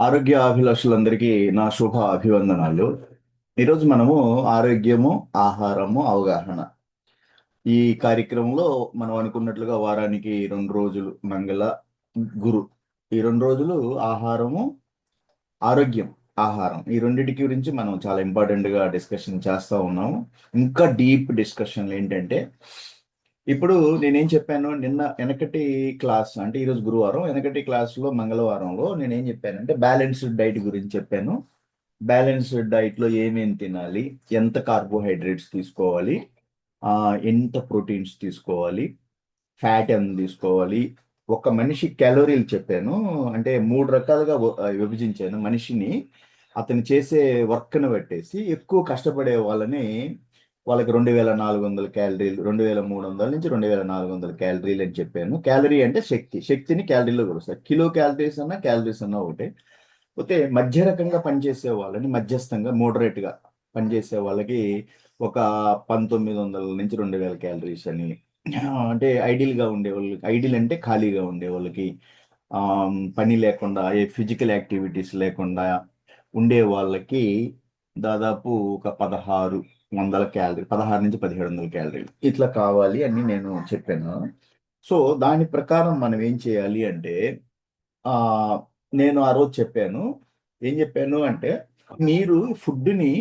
ఆరోగ్య అభిలాషులందరికీ నా శుభ అభివందనాలు. ఈరోజు మనము ఆరోగ్యము, ఆహారము, అవగాహన ఈ కార్యక్రమంలో మనం అనుకున్నట్లుగా వారానికి 2 రోజులు మంగళ, గురు ఈ 2 రోజులు ఆహారము, ఆరోగ్యం, ఆహారం ఈ రెండిటి గురించి మనం చాలా ఇంపార్టెంట్ గా డిస్కషన్ చేస్తా ఉన్నాము. ఇంకా డీప్ డిస్కషన్లు ఏంటంటే ఇప్పుడు నేనేం చెప్పాను నిన్న వెనకటి క్లాస్ అంటే ఈరోజు గురువారం వెనకటి క్లాస్లో మంగళవారంలో నేనేం చెప్పానంటే బ్యాలెన్స్డ్ డైట్ గురించి చెప్పాను. బ్యాలెన్స్డ్ డైట్ లో ఏమేమి తినాలి, ఎంత కార్బోహైడ్రేట్స్ తీసుకోవాలి, ఎంత ప్రోటీన్స్ తీసుకోవాలి, ఫ్యాట్ ఎంత తీసుకోవాలి, ఒక మనిషి క్యాలోరీలు చెప్పాను. అంటే 3 రకాలుగా విభజించాను మనిషిని. అతను చేసే వర్క్ను బట్టేసి ఎక్కువ కష్టపడే వాళ్ళకి 2400 క్యాలరీలు, 2300 నుంచి 2400 క్యాలరీలు అని చెప్పాను. క్యాలరీ అంటే శక్తిని క్యాలరీలో కొలుస్తారు. కిలో క్యాలరీస్ అన్నా ఒకటే. పోతే మధ్య రకంగా పనిచేసే వాళ్ళని మధ్యస్థంగా మోడరేట్ గా పనిచేసే వాళ్ళకి ఒక 1900 నుంచి 2000 క్యాలరీస్ అని. అంటే ఐడియల్ గా ఉండే వాళ్ళకి, ఐడియల్ అంటే ఖాళీగా ఉండే వాళ్ళకి, పని లేకుండా ఏ ఫిజికల్ యాక్టివిటీస్ లేకుండా ఉండే వాళ్ళకి దాదాపు ఒక 1600 క్యాలరీ, 16 నుంచి 1700 క్యాలరీలు ఇట్లా కావాలి అని నేను చెప్పాను. సో దాని ప్రకారం మనం ఏం చేయాలి అంటే ఆ నేను ఆ రోజు చెప్పాను. ఏం చెప్పాను అంటే మీరు ఫుడ్ని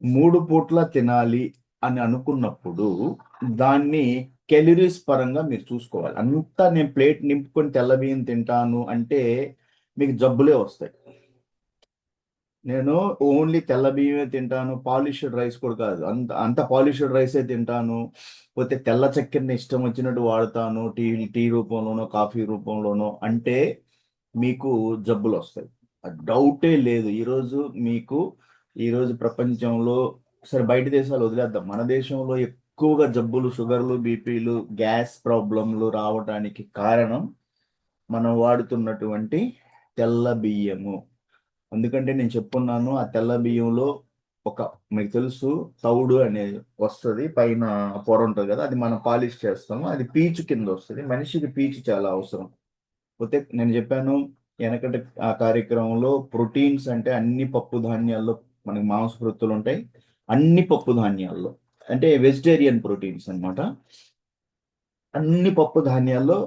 3 పూట్ల తినాలి అని అనుకున్నప్పుడు దాన్ని కెలరీస్ పరంగా మీరు చూసుకోవాలి. అంతా నేను ప్లేట్ నింపుకొని తెల్ల బియ్యం తింటాను అంటే మీకు జబ్బులే వస్తాయి. నేను ఓన్లీ తెల్ల బియ్యమే తింటాను, పాలిష్డ్ రైస్ కూడా కాదు, అంత అంత పాలిష్డ్ రైసే తింటాను, పోతే తెల్ల చక్కెరని ఇష్టం వచ్చినట్టు వాడతాను, టీ రూపంలోనో కాఫీ రూపంలోనో అంటే మీకు జబ్బులు వస్తాయి. డౌటే లేదు. మీకు ఈరోజు ప్రపంచంలో, సరే బయట దేశాలు వదిలేద్దాం, మన దేశంలో ఎక్కువగా జబ్బులు, షుగర్లు, బీపీలు, గ్యాస్ ప్రాబ్లంలు రావడానికి కారణం మనం వాడుతున్నటువంటి తెల్ల బియ్యము. ఎందుకంటే నేను చెప్పున్నాను, ఆ తెల్ల బియ్యంలో ఒక, మీకు తెలుసు, తౌడు అనేది వస్తుంది, పైన పొర ఉంటుంది కదా, అది మనం పాలిష్ చేస్తాము, అది పీచు కింద వస్తుంది. మనిషికి పీచు చాలా అవసరం. పోతే నేను చెప్పాను వెనకటి ఆ కార్యక్రమంలో, ప్రోటీన్స్ అంటే అన్ని పప్పు ధాన్యాల్లో మనకి మాంసకృత్తులు ఉంటాయి. అన్ని పప్పు ధాన్యాల్లో అంటే వెజిటేరియన్ ప్రోటీన్స్ అన్నమాట. అన్ని పప్పు ధాన్యాల్లో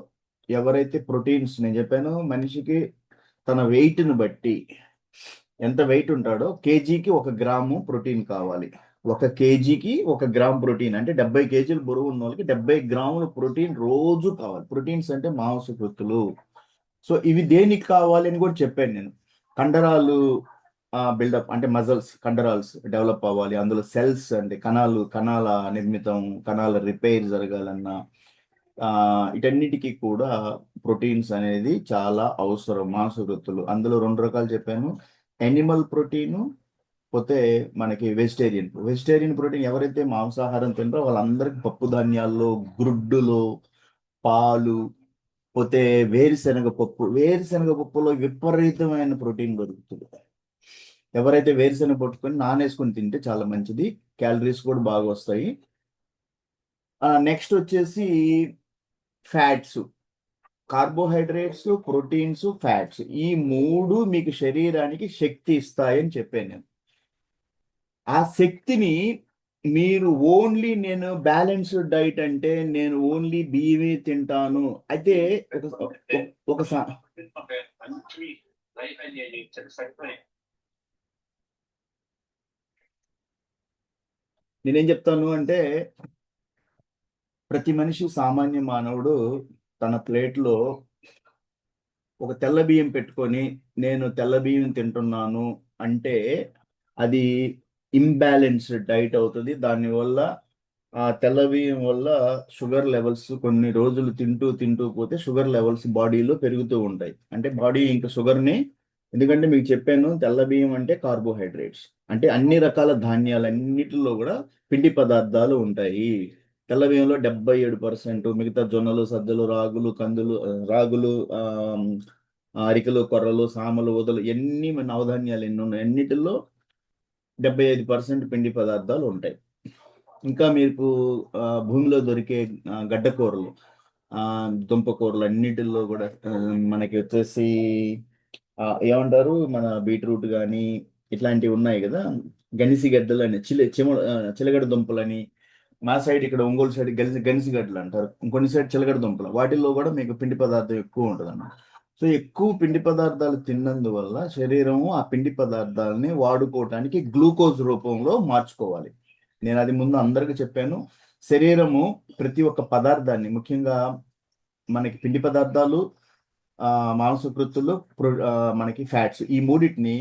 ఎవరైతే ప్రోటీన్స్, నేను చెప్పాను మనిషికి తన వెయిట్ను బట్టి ఎంత వెయిట్ ఉంటాడో కేజీకి 1 గ్రాము ప్రోటీన్ కావాలి. 1 కేజీకి 1 గ్రామ్ ప్రోటీన్ అంటే 70 కేజీలు బరువు ఉన్న వాళ్ళకి 70 గ్రాముల ప్రోటీన్ రోజు కావాలి. ప్రోటీన్స్ అంటే మాంసకృత్తులు. సో ఇవి దేనికి కావాలి అని కూడా చెప్పాను నేను. కండరాలు బిల్డప్ అంటే మజల్స్, కండరాల్స్ డెవలప్ అవ్వాలి, అందులో సెల్స్ అంటే కణాల నిర్మితం, కణాల రిపేర్ జరగాలన్నా వీటన్నిటికీ కూడా ప్రోటీన్స్ అనేది చాలా అవసరం. మాంసకృత్తులు అందులో 2 రకాలు చెప్పాను, ఎనిమల్ ప్రోటీను, పోతే మనకి వెజిటేరియన్ ప్రోటీన్. ఎవరైతే మాంసాహారం తింటారో వాళ్ళందరికీ పప్పు ధాన్యాల్లో, గుడ్డులో, పాలు, పోతే వేరుశనగ పప్పులో విపరీతమైన ప్రోటీన్ దొరుకుతుంది. ఎవరైతే వేరుశనగ పట్టుకొని నానేసుకొని తింటే చాలా మంచిది, క్యాలరీస్ కూడా బాగా వస్తాయి. నెక్స్ట్ వచ్చేసి ఫ్యాట్స్, కార్బోహైడ్రేట్స్, ప్రోటీన్స్, ఫ్యాట్స్, ఈ 3 మీకు శరీరానికి శక్తి ఇస్తాయని చెప్పాను నేను. ఆ శక్తిని మీరు ఓన్లీ, నేను బ్యాలెన్స్డ్ డైట్ అంటే నేను ఓన్లీ బియ్యమే తింటాను అయితే ఒకసారి నేనేం చెప్తాను అంటే ప్రతి మనిషి, సామాన్య మానవుడు తన ప్లేట్లో ఒక తెల్ల బియ్యం పెట్టుకొని నేను తెల్ల బియ్యం తింటున్నాను అంటే అది ఇంబ్యాలెన్స్డ్ డైట్ అవుతుంది. దానివల్ల ఆ తెల్ల బియ్యం వల్ల షుగర్ లెవెల్స్ కొన్ని రోజులు తింటూ తింటూ పోతే షుగర్ లెవెల్స్ బాడీలో పెరుగుతూ ఉంటాయి. అంటే బాడీ ఇంకా షుగర్ని, ఎందుకంటే మీకు చెప్పాను తెల్ల బియ్యం అంటే కార్బోహైడ్రేట్స్, అంటే అన్ని రకాల ధాన్యాలన్నిటిలో కూడా పిండి పదార్థాలు ఉంటాయి. తెల్ల బియ్యంలో 77%, మిగతా జొన్నలు, సజ్జలు, రాగులు, కందులు, రాగులు, అరికలు, కొర్రలు, సామలు, ఊదలు, ఎన్ని నవధాన్యాలు ఎన్ని ఉన్నాయి, అన్నిటిలో 75% పిండి పదార్థాలు ఉంటాయి. ఇంకా మీకు భూమిలో దొరికే గడ్డకూరలు, దుంపకూరలు అన్నిటిల్లో కూడా మనకి వచ్చేసి ఏమంటారు మన బీట్రూట్ కానీ ఇట్లాంటివి ఉన్నాయి కదా, గనిసిగడ్డలు అని చిలగడ దుంపలని, మా సైడ్ ఇక్కడ ఒంగోలు సైడ్ గనిసిగడ్డలు అంటారు, కొన్ని సైడ్ చిలగడ దుంపలు, వాటిల్లో కూడా మీకు పిండి పదార్థం ఎక్కువ ఉంటుంది అన్నమాట. సో ఎక్కువ పిండి పదార్థాలు తిన్నందువల్ల శరీరము ఆ పిండి పదార్థాలని వాడుకోవటానికి గ్లూకోజ్ రూపంలో మార్చుకోవాలి. నేను అది ముందు అందరికీ చెప్పాను. శరీరము ప్రతి ఒక్క పదార్థాన్ని, ముఖ్యంగా మనకి పిండి పదార్థాలు, మాంసకృత్తులు, మనకి ఫ్యాట్స్, ఈ మూడింటిని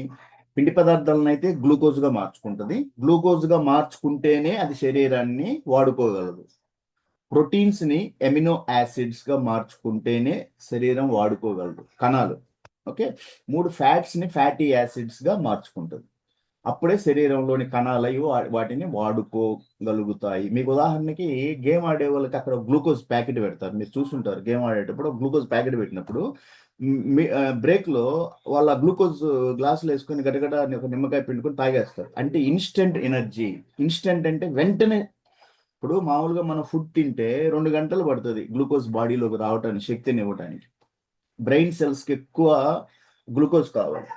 పిండి పదార్థాలను అయితే గ్లూకోజ్గా మార్చుకుంటుంది. గ్లూకోజ్గా మార్చుకుంటేనే అది శరీరాన్ని వాడుకోగలదు. ప్రోటీన్స్ని ఎమినో యాసిడ్స్గా మార్చుకుంటేనే శరీరం వాడుకోగలదు కణాలు. ఓకే, 3 ఫ్యాట్స్ని ఫ్యాటీ యాసిడ్స్గా మార్చుకుంటుంది. అప్పుడే శరీరంలోని కణాలు వాటిని వాడుకోగలుగుతాయి. మీకు ఉదాహరణకి గేమ్ ఆడే వాళ్ళకి అక్కడ గ్లూకోజ్ ప్యాకెట్ పెడతారు, మీరు చూసుంటారు. గేమ్ ఆడేటప్పుడు గ్లూకోజ్ ప్యాకెట్ పెట్టినప్పుడు బ్రేక్లో వాళ్ళ గ్లూకోజ్ గ్లాసులు వేసుకొని గడగడ ఒక నిమ్మకాయ పిండుకొని తాగేస్తారు. అంటే ఇన్స్టెంట్ ఎనర్జీ. ఇన్స్టెంట్ అంటే వెంటనే. ఇప్పుడు మామూలుగా మనం ఫుడ్ తింటే 2 గంటలు పడుతుంది గ్లూకోజ్ బాడీలోకి రావటానికి, శక్తిని ఇవ్వటానికి. బ్రెయిన్ సెల్స్కి ఎక్కువ గ్లూకోజ్ కావాలి.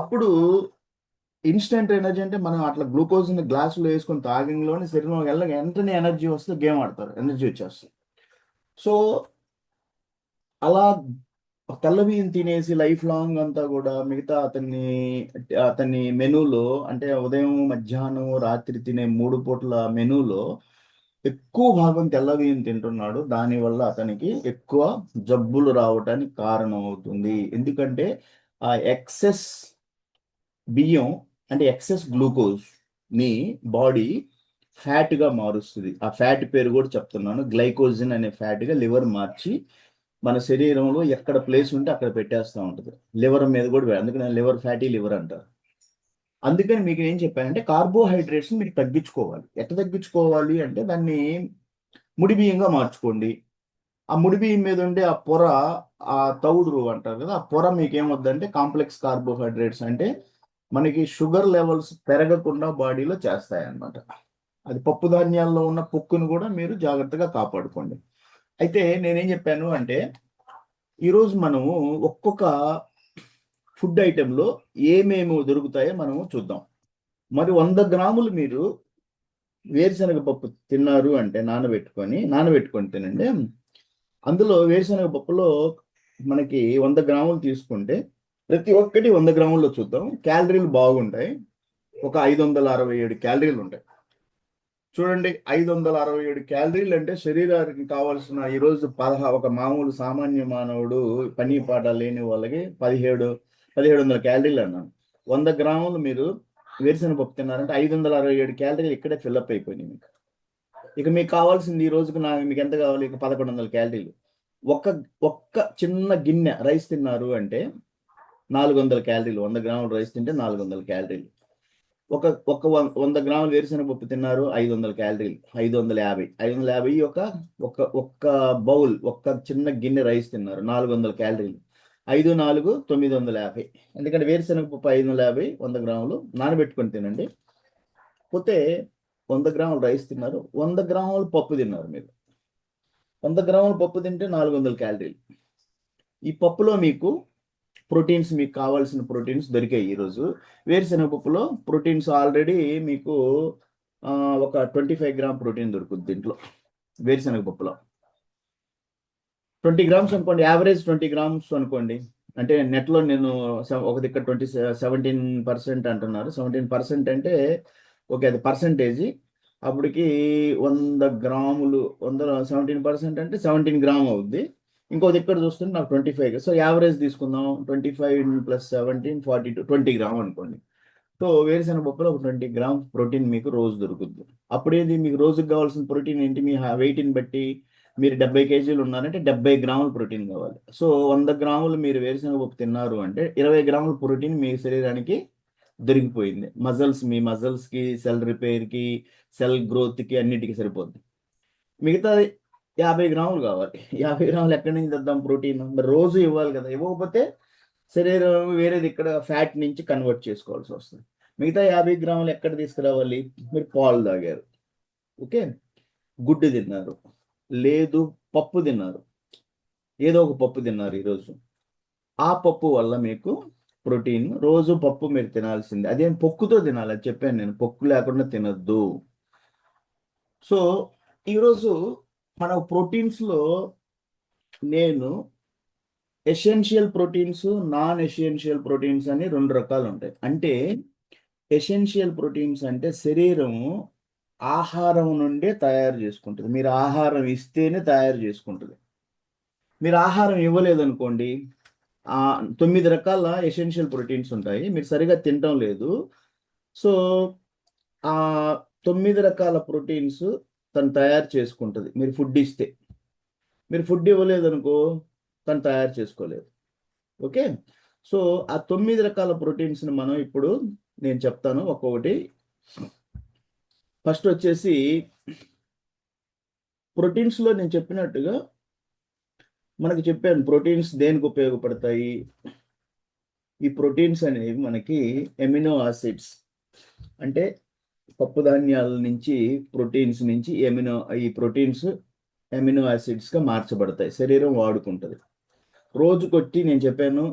అప్పుడు ఇన్స్టెంట్ ఎనర్జీ అంటే మనం అట్లా గ్లూకోజ్ని గ్లాసులో వేసుకొని తాగంలోనే శరీరం వెంటనే ఎనర్జీ వస్తే గేమ్ ఆడతారు, ఎనర్జీ వచ్చేస్తుంది. సో అలా తెల్ల బియ్యం తినేసి లైఫ్ లాంగ్ అంతా కూడా మిగతా అతని మెనూలో, అంటే ఉదయం మధ్యాహ్నం రాత్రి తినే 3 పూటల మెనూలో ఎక్కువ భాగం తెల్ల బియ్యం తింటున్నాడు. దానివల్ల అతనికి ఎక్కువ జబ్బులు రావటానికి కారణం అవుతుంది. ఎందుకంటే ఆ ఎక్సెస్ బియ్యం అంటే ఎక్సెస్ గ్లూకోజ్ ని బాడీ ఫ్యాట్ గా మారుస్తుంది. ఆ ఫ్యాట్ పేరు కూడా చెప్తున్నాను, గ్లైకోజన్ అనే ఫ్యాట్ గా లివర్ మార్చి మన శరీరంలో ఎక్కడ ప్లేస్ ఉంటే అక్కడ పెట్టేస్తూ ఉంటుంది. లివర్ మీద కూడా, అందుకని లివర్ ఫ్యాటీ లివర్ అంటారు. అందుకని మీకు ఏం చెప్పానంటే కార్బోహైడ్రేట్స్ మీరు తగ్గించుకోవాలి. ఎట్లా తగ్గించుకోవాలి అంటే దాన్ని ముడి బియ్యంగా మార్చుకోండి. ఆ ముడి బియ్యం మీద ఉండే ఆ పొర, ఆ తౌడు అంటారు కదా, ఆ పొర మీకు ఏమొద్దంటే కాంప్లెక్స్ కార్బోహైడ్రేట్స్, అంటే మనకి షుగర్ లెవెల్స్ పెరగకుండా బాడీలో చేస్తాయి అన్నమాట. అది పప్పు ధాన్యాల్లో ఉన్న పొక్కును కూడా మీరు జాగ్రత్తగా కాపాడుకోండి. అయితే నేనేం చెప్పాను అంటే ఈరోజు మనము ఒక్కొక్క ఫుడ్ ఐటెంలో ఏమేమి దొరుకుతాయో మనము చూద్దాం. మరి 100 గ్రాములు మీరు వేరుశనగ పప్పు తిన్నారు అంటే నానబెట్టుకొని తినండి. అందులో వేరుశనగ పప్పులో మనకి 100 గ్రాములు తీసుకుంటే ప్రతి ఒక్కటి 100 గ్రాముల్లో చూద్దాం. క్యాలరీలు బాగుంటాయి. ఒక 567 క్యాలరీలు ఉంటాయి. చూడండి, 567 క్యాలరీలు అంటే శరీరానికి కావాల్సిన ఈరోజు ఒక మామూలు సామాన్య మానవుడు పని పాట లేని వాళ్ళకి 1700 క్యాలరీలు అన్నాను. 100 గ్రాములు మీరు వేరుశనగ పప్పు తిన్నారంటే 567 క్యాలరీలు ఇక్కడే ఫిల్అప్ అయిపోయినాయి మీకు. ఇక మీకు కావాల్సింది ఈ రోజుకు మీకు ఎంత కావాలి? ఇక 1100 క్యాలరీలు. ఒక్క చిన్న గిన్నె రైస్ తిన్నారు అంటే 400 క్యాలరీలు. 100 గ్రాముల రైస్ తింటే 400 క్యాలరీలు. ఒక 100 గ్రాముల వేరుశనగ పప్పు తిన్నారు, 500 క్యాలరీలు. 550 ఒక్క బౌల్, ఒక్క చిన్న గిన్నె రైస్ తిన్నారు, 400 క్యాలరీలు. 5 4 950. ఎందుకంటే వేరుశనగ పప్పు 550, 100 గ్రాములు నానబెట్టుకొని తినండి. పోతే 100 గ్రాముల రైస్ తిన్నారు, 100 గ్రాముల పప్పు తిన్నారు. మీరు 100 గ్రాముల పప్పు తింటే 400 క్యాలరీలు. ఈ పప్పులో మీకు ప్రోటీన్స్, మీకు కావాల్సిన ప్రోటీన్స్ దొరికాయి. ఈరోజు వేరుశనగ పప్పులో ప్రోటీన్స్ ఆల్రెడీ మీకు ఒక 25 గ్రామ్ ప్రోటీన్ దొరుకుతుంది దీంట్లో. వేరుశనగ పప్పులో 20 గ్రామ్స్ అనుకోండి, యావరేజ్ 20 గ్రామ్స్ అనుకోండి. అంటే నెట్లో నేను ఒక దిక్క 17% అంటున్నారు. 17% అంటే ఓకే, అది పర్సంటేజ్. అప్పటికి 100 గ్రాములు, 17% అంటే 17 గ్రామ్ అవుద్ది. ఇంకో దిక్కడ చూస్తుంటే నాకు 25. సో యావరేజ్ తీసుకుందాం, 25 + 17 42, 20 గ్రామ్ అనుకోండి. సో వేరుశనగ పప్పులో ఒక 20 గ్రామ్ ప్రోటీన్ మీకు రోజు దొరుకుతుంది. అప్పుడేది మీకు రోజుకి కావాల్సిన ప్రోటీన్ ఏంటి? మీ వెయిట్ని బట్టి మీరు 70 కేజీలు ఉన్నారంటే 70 గ్రాముల ప్రోటీన్ కావాలి. సో 100 గ్రాములు మీరు వేరుశనగ పప్పు తిన్నారు అంటే 20 గ్రాముల ప్రోటీన్ మీ శరీరానికి దొరికిపోయింది. మీ మజిల్స్కి, సెల్ రిపేర్కి, సెల్ గ్రోత్కి, అన్నిటికీ సరిపోద్ది. మిగతా 50 గ్రాములు కావాలి. 50 గ్రాములు ఎక్కడి నుంచి తెద్దాం ప్రోటీన్? మరి రోజు ఇవ్వాలి కదా. ఇవ్వకపోతే శరీరం వేరేది ఇక్కడ ఫ్యాట్ నుంచి కన్వర్ట్ చేసుకోవాల్సి వస్తుంది. మిగతా 50 గ్రాములు ఎక్కడ తీసుకురావాలి? మీరు పాలు తాగారు, ఓకే, గుడ్డు తిన్నారు, లేదు పప్పు తిన్నారు, ఏదో ఒక పప్పు తిన్నారు ఈరోజు. ఆ పప్పు వల్ల మీకు ప్రోటీన్. రోజు పప్పు మీరు తినాల్సిందే. అదేం పొక్కుతో తినాలి, అది చెప్పాను నేను, పొక్కు లేకుండా తినద్దు. సో ఈరోజు మన ప్రోటీన్స్లో నేను essential proteins, non essential proteins అని రెండు రకాలు ఉంటాయి. అంటే ఎసెన్షియల్ ప్రోటీన్స్ అంటే శరీరము ఆహారం నుండే తయారు చేసుకుంటుంది. మీరు ఆహారం ఇస్తేనే తయారు చేసుకుంటుంది. మీరు ఆహారం ఇవ్వలేదనుకోండి, 9 రకాల ఎసెన్షియల్ ప్రోటీన్స్ ఉంటాయి, మీరు సరిగా తినటం లేదు. సో ఆ 9 రకాల ప్రోటీన్స్ తను తయారు చేసుకుంటుంది మీరు ఫుడ్ ఇస్తే. మీరు ఫుడ్ ఇవ్వలేదనుకో, తను తయారు చేసుకోలేదు. ఓకే. సో ఆ 9 రకాల ప్రోటీన్స్ని మనం ఇప్పుడు నేను చెప్తాను ఒక్కొక్కటి. ఫస్ట్ వచ్చేసి ప్రోటీన్స్లో నేను చెప్పినట్టుగా మనకి చెప్పాను ప్రోటీన్స్ దేనికి ఉపయోగపడతాయి. ఈ ప్రోటీన్స్ అనేవి మనకి ఎమినో యాసిడ్స్, అంటే పప్పు ధాన్యాల నుంచి ప్రోటీన్స్ నుంచి ఈ ప్రోటీన్స్ ఎమినో యాసిడ్స్గా మార్చబడతాయి, శరీరం వాడుకుంటుంది. రోజుకొట్టి నేను చెప్పాను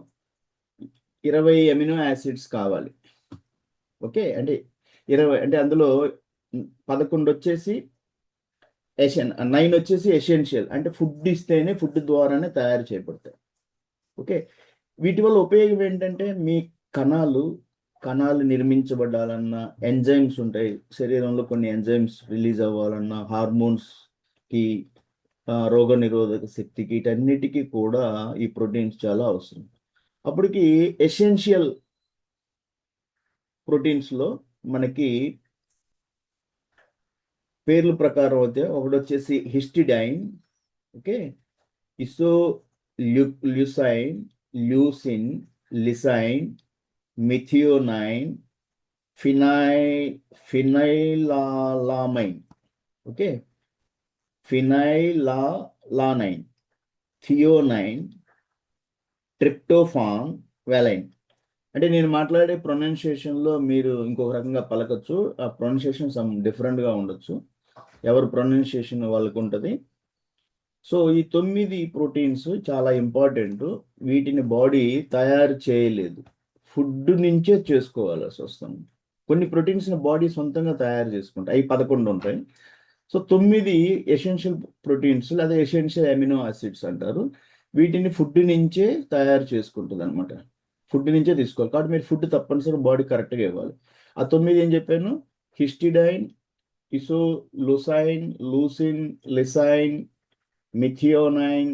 20 ఎమినో యాసిడ్స్ కావాలి. ఓకే, అంటే 20 అంటే అందులో 11 వచ్చేసి 9 వచ్చేసి ఎసెన్షియల్, అంటే ఫుడ్ ఇస్తేనే, ఫుడ్ ద్వారానే తయారు చేయబడతాయి. ఓకే, వీటి వల్ల ఉపయోగం ఏంటంటే మీ కణాలు నిర్మించబడాలన్నా ఎంజైమ్స్ ఉంటాయి శరీరంలో, కొన్ని ఎంజైమ్స్ రిలీజ్ అవ్వాలన్నా, హార్మోన్స్కి, రోగ నిరోధక శక్తికి, వీటన్నిటికీ కూడా ఈ ప్రోటీన్స్ చాలా అవసరం. అప్పటికి ఎసెన్షియల్ ప్రోటీన్స్లో మనకి పేర్ల ప్రకారం అయితే ఒకటి వచ్చేసి హిస్టిడైన్, ఓకే, ఇసో ల్యూసైన్, ల్యూసిన్, లిసైన్, మిథియోనైన్, ఫినైలాలమైన్, ఓకే, ఫినైలాలనైన్, థియోనైన్, ట్రిప్టోఫాన్, వెలైన్. అంటే నేను మాట్లాడే ప్రొనౌన్సియేషన్లో మీరు ఇంకొక రకంగా పలకచ్చు, ఆ ప్రొనౌన్సియేషన్ సమ్ డిఫరెంట్గా ఉండొచ్చు, ఎవరు ప్రొనౌన్సియేషన్ వాళ్ళకు ఉంటుంది. సో ఈ 9 ప్రోటీన్స్ చాలా ఇంపార్టెంట్. వీటిని బాడీ తయారు చేయలేదు, ఫుడ్ నుంచే చేసుకోవాల్సి వస్తుంది. కొన్ని ప్రోటీన్స్ని బాడీ సొంతంగా తయారు చేసుకుంటాయి, అవి 11 ఉంటాయి. సో 9 ఎసెన్షియల్ ప్రోటీన్స్ లేదా ఎసెన్షియల్ అమినో యాసిడ్స్ అంటారు. వీటిని ఫుడ్ నుంచే తయారు చేసుకుంటుంది అనమాట, ఫుడ్ నుంచే తీసుకోవాలి. కాబట్టి మీరు ఫుడ్ తప్పనిసరి బాడీ కరెక్ట్గా ఇవ్వాలి. ఆ 9 ఏం చెప్పాను, హిస్టిడైన్, ఇసోలూసైన్, లూసిన్, లిసైన్, మిథియోనైన్,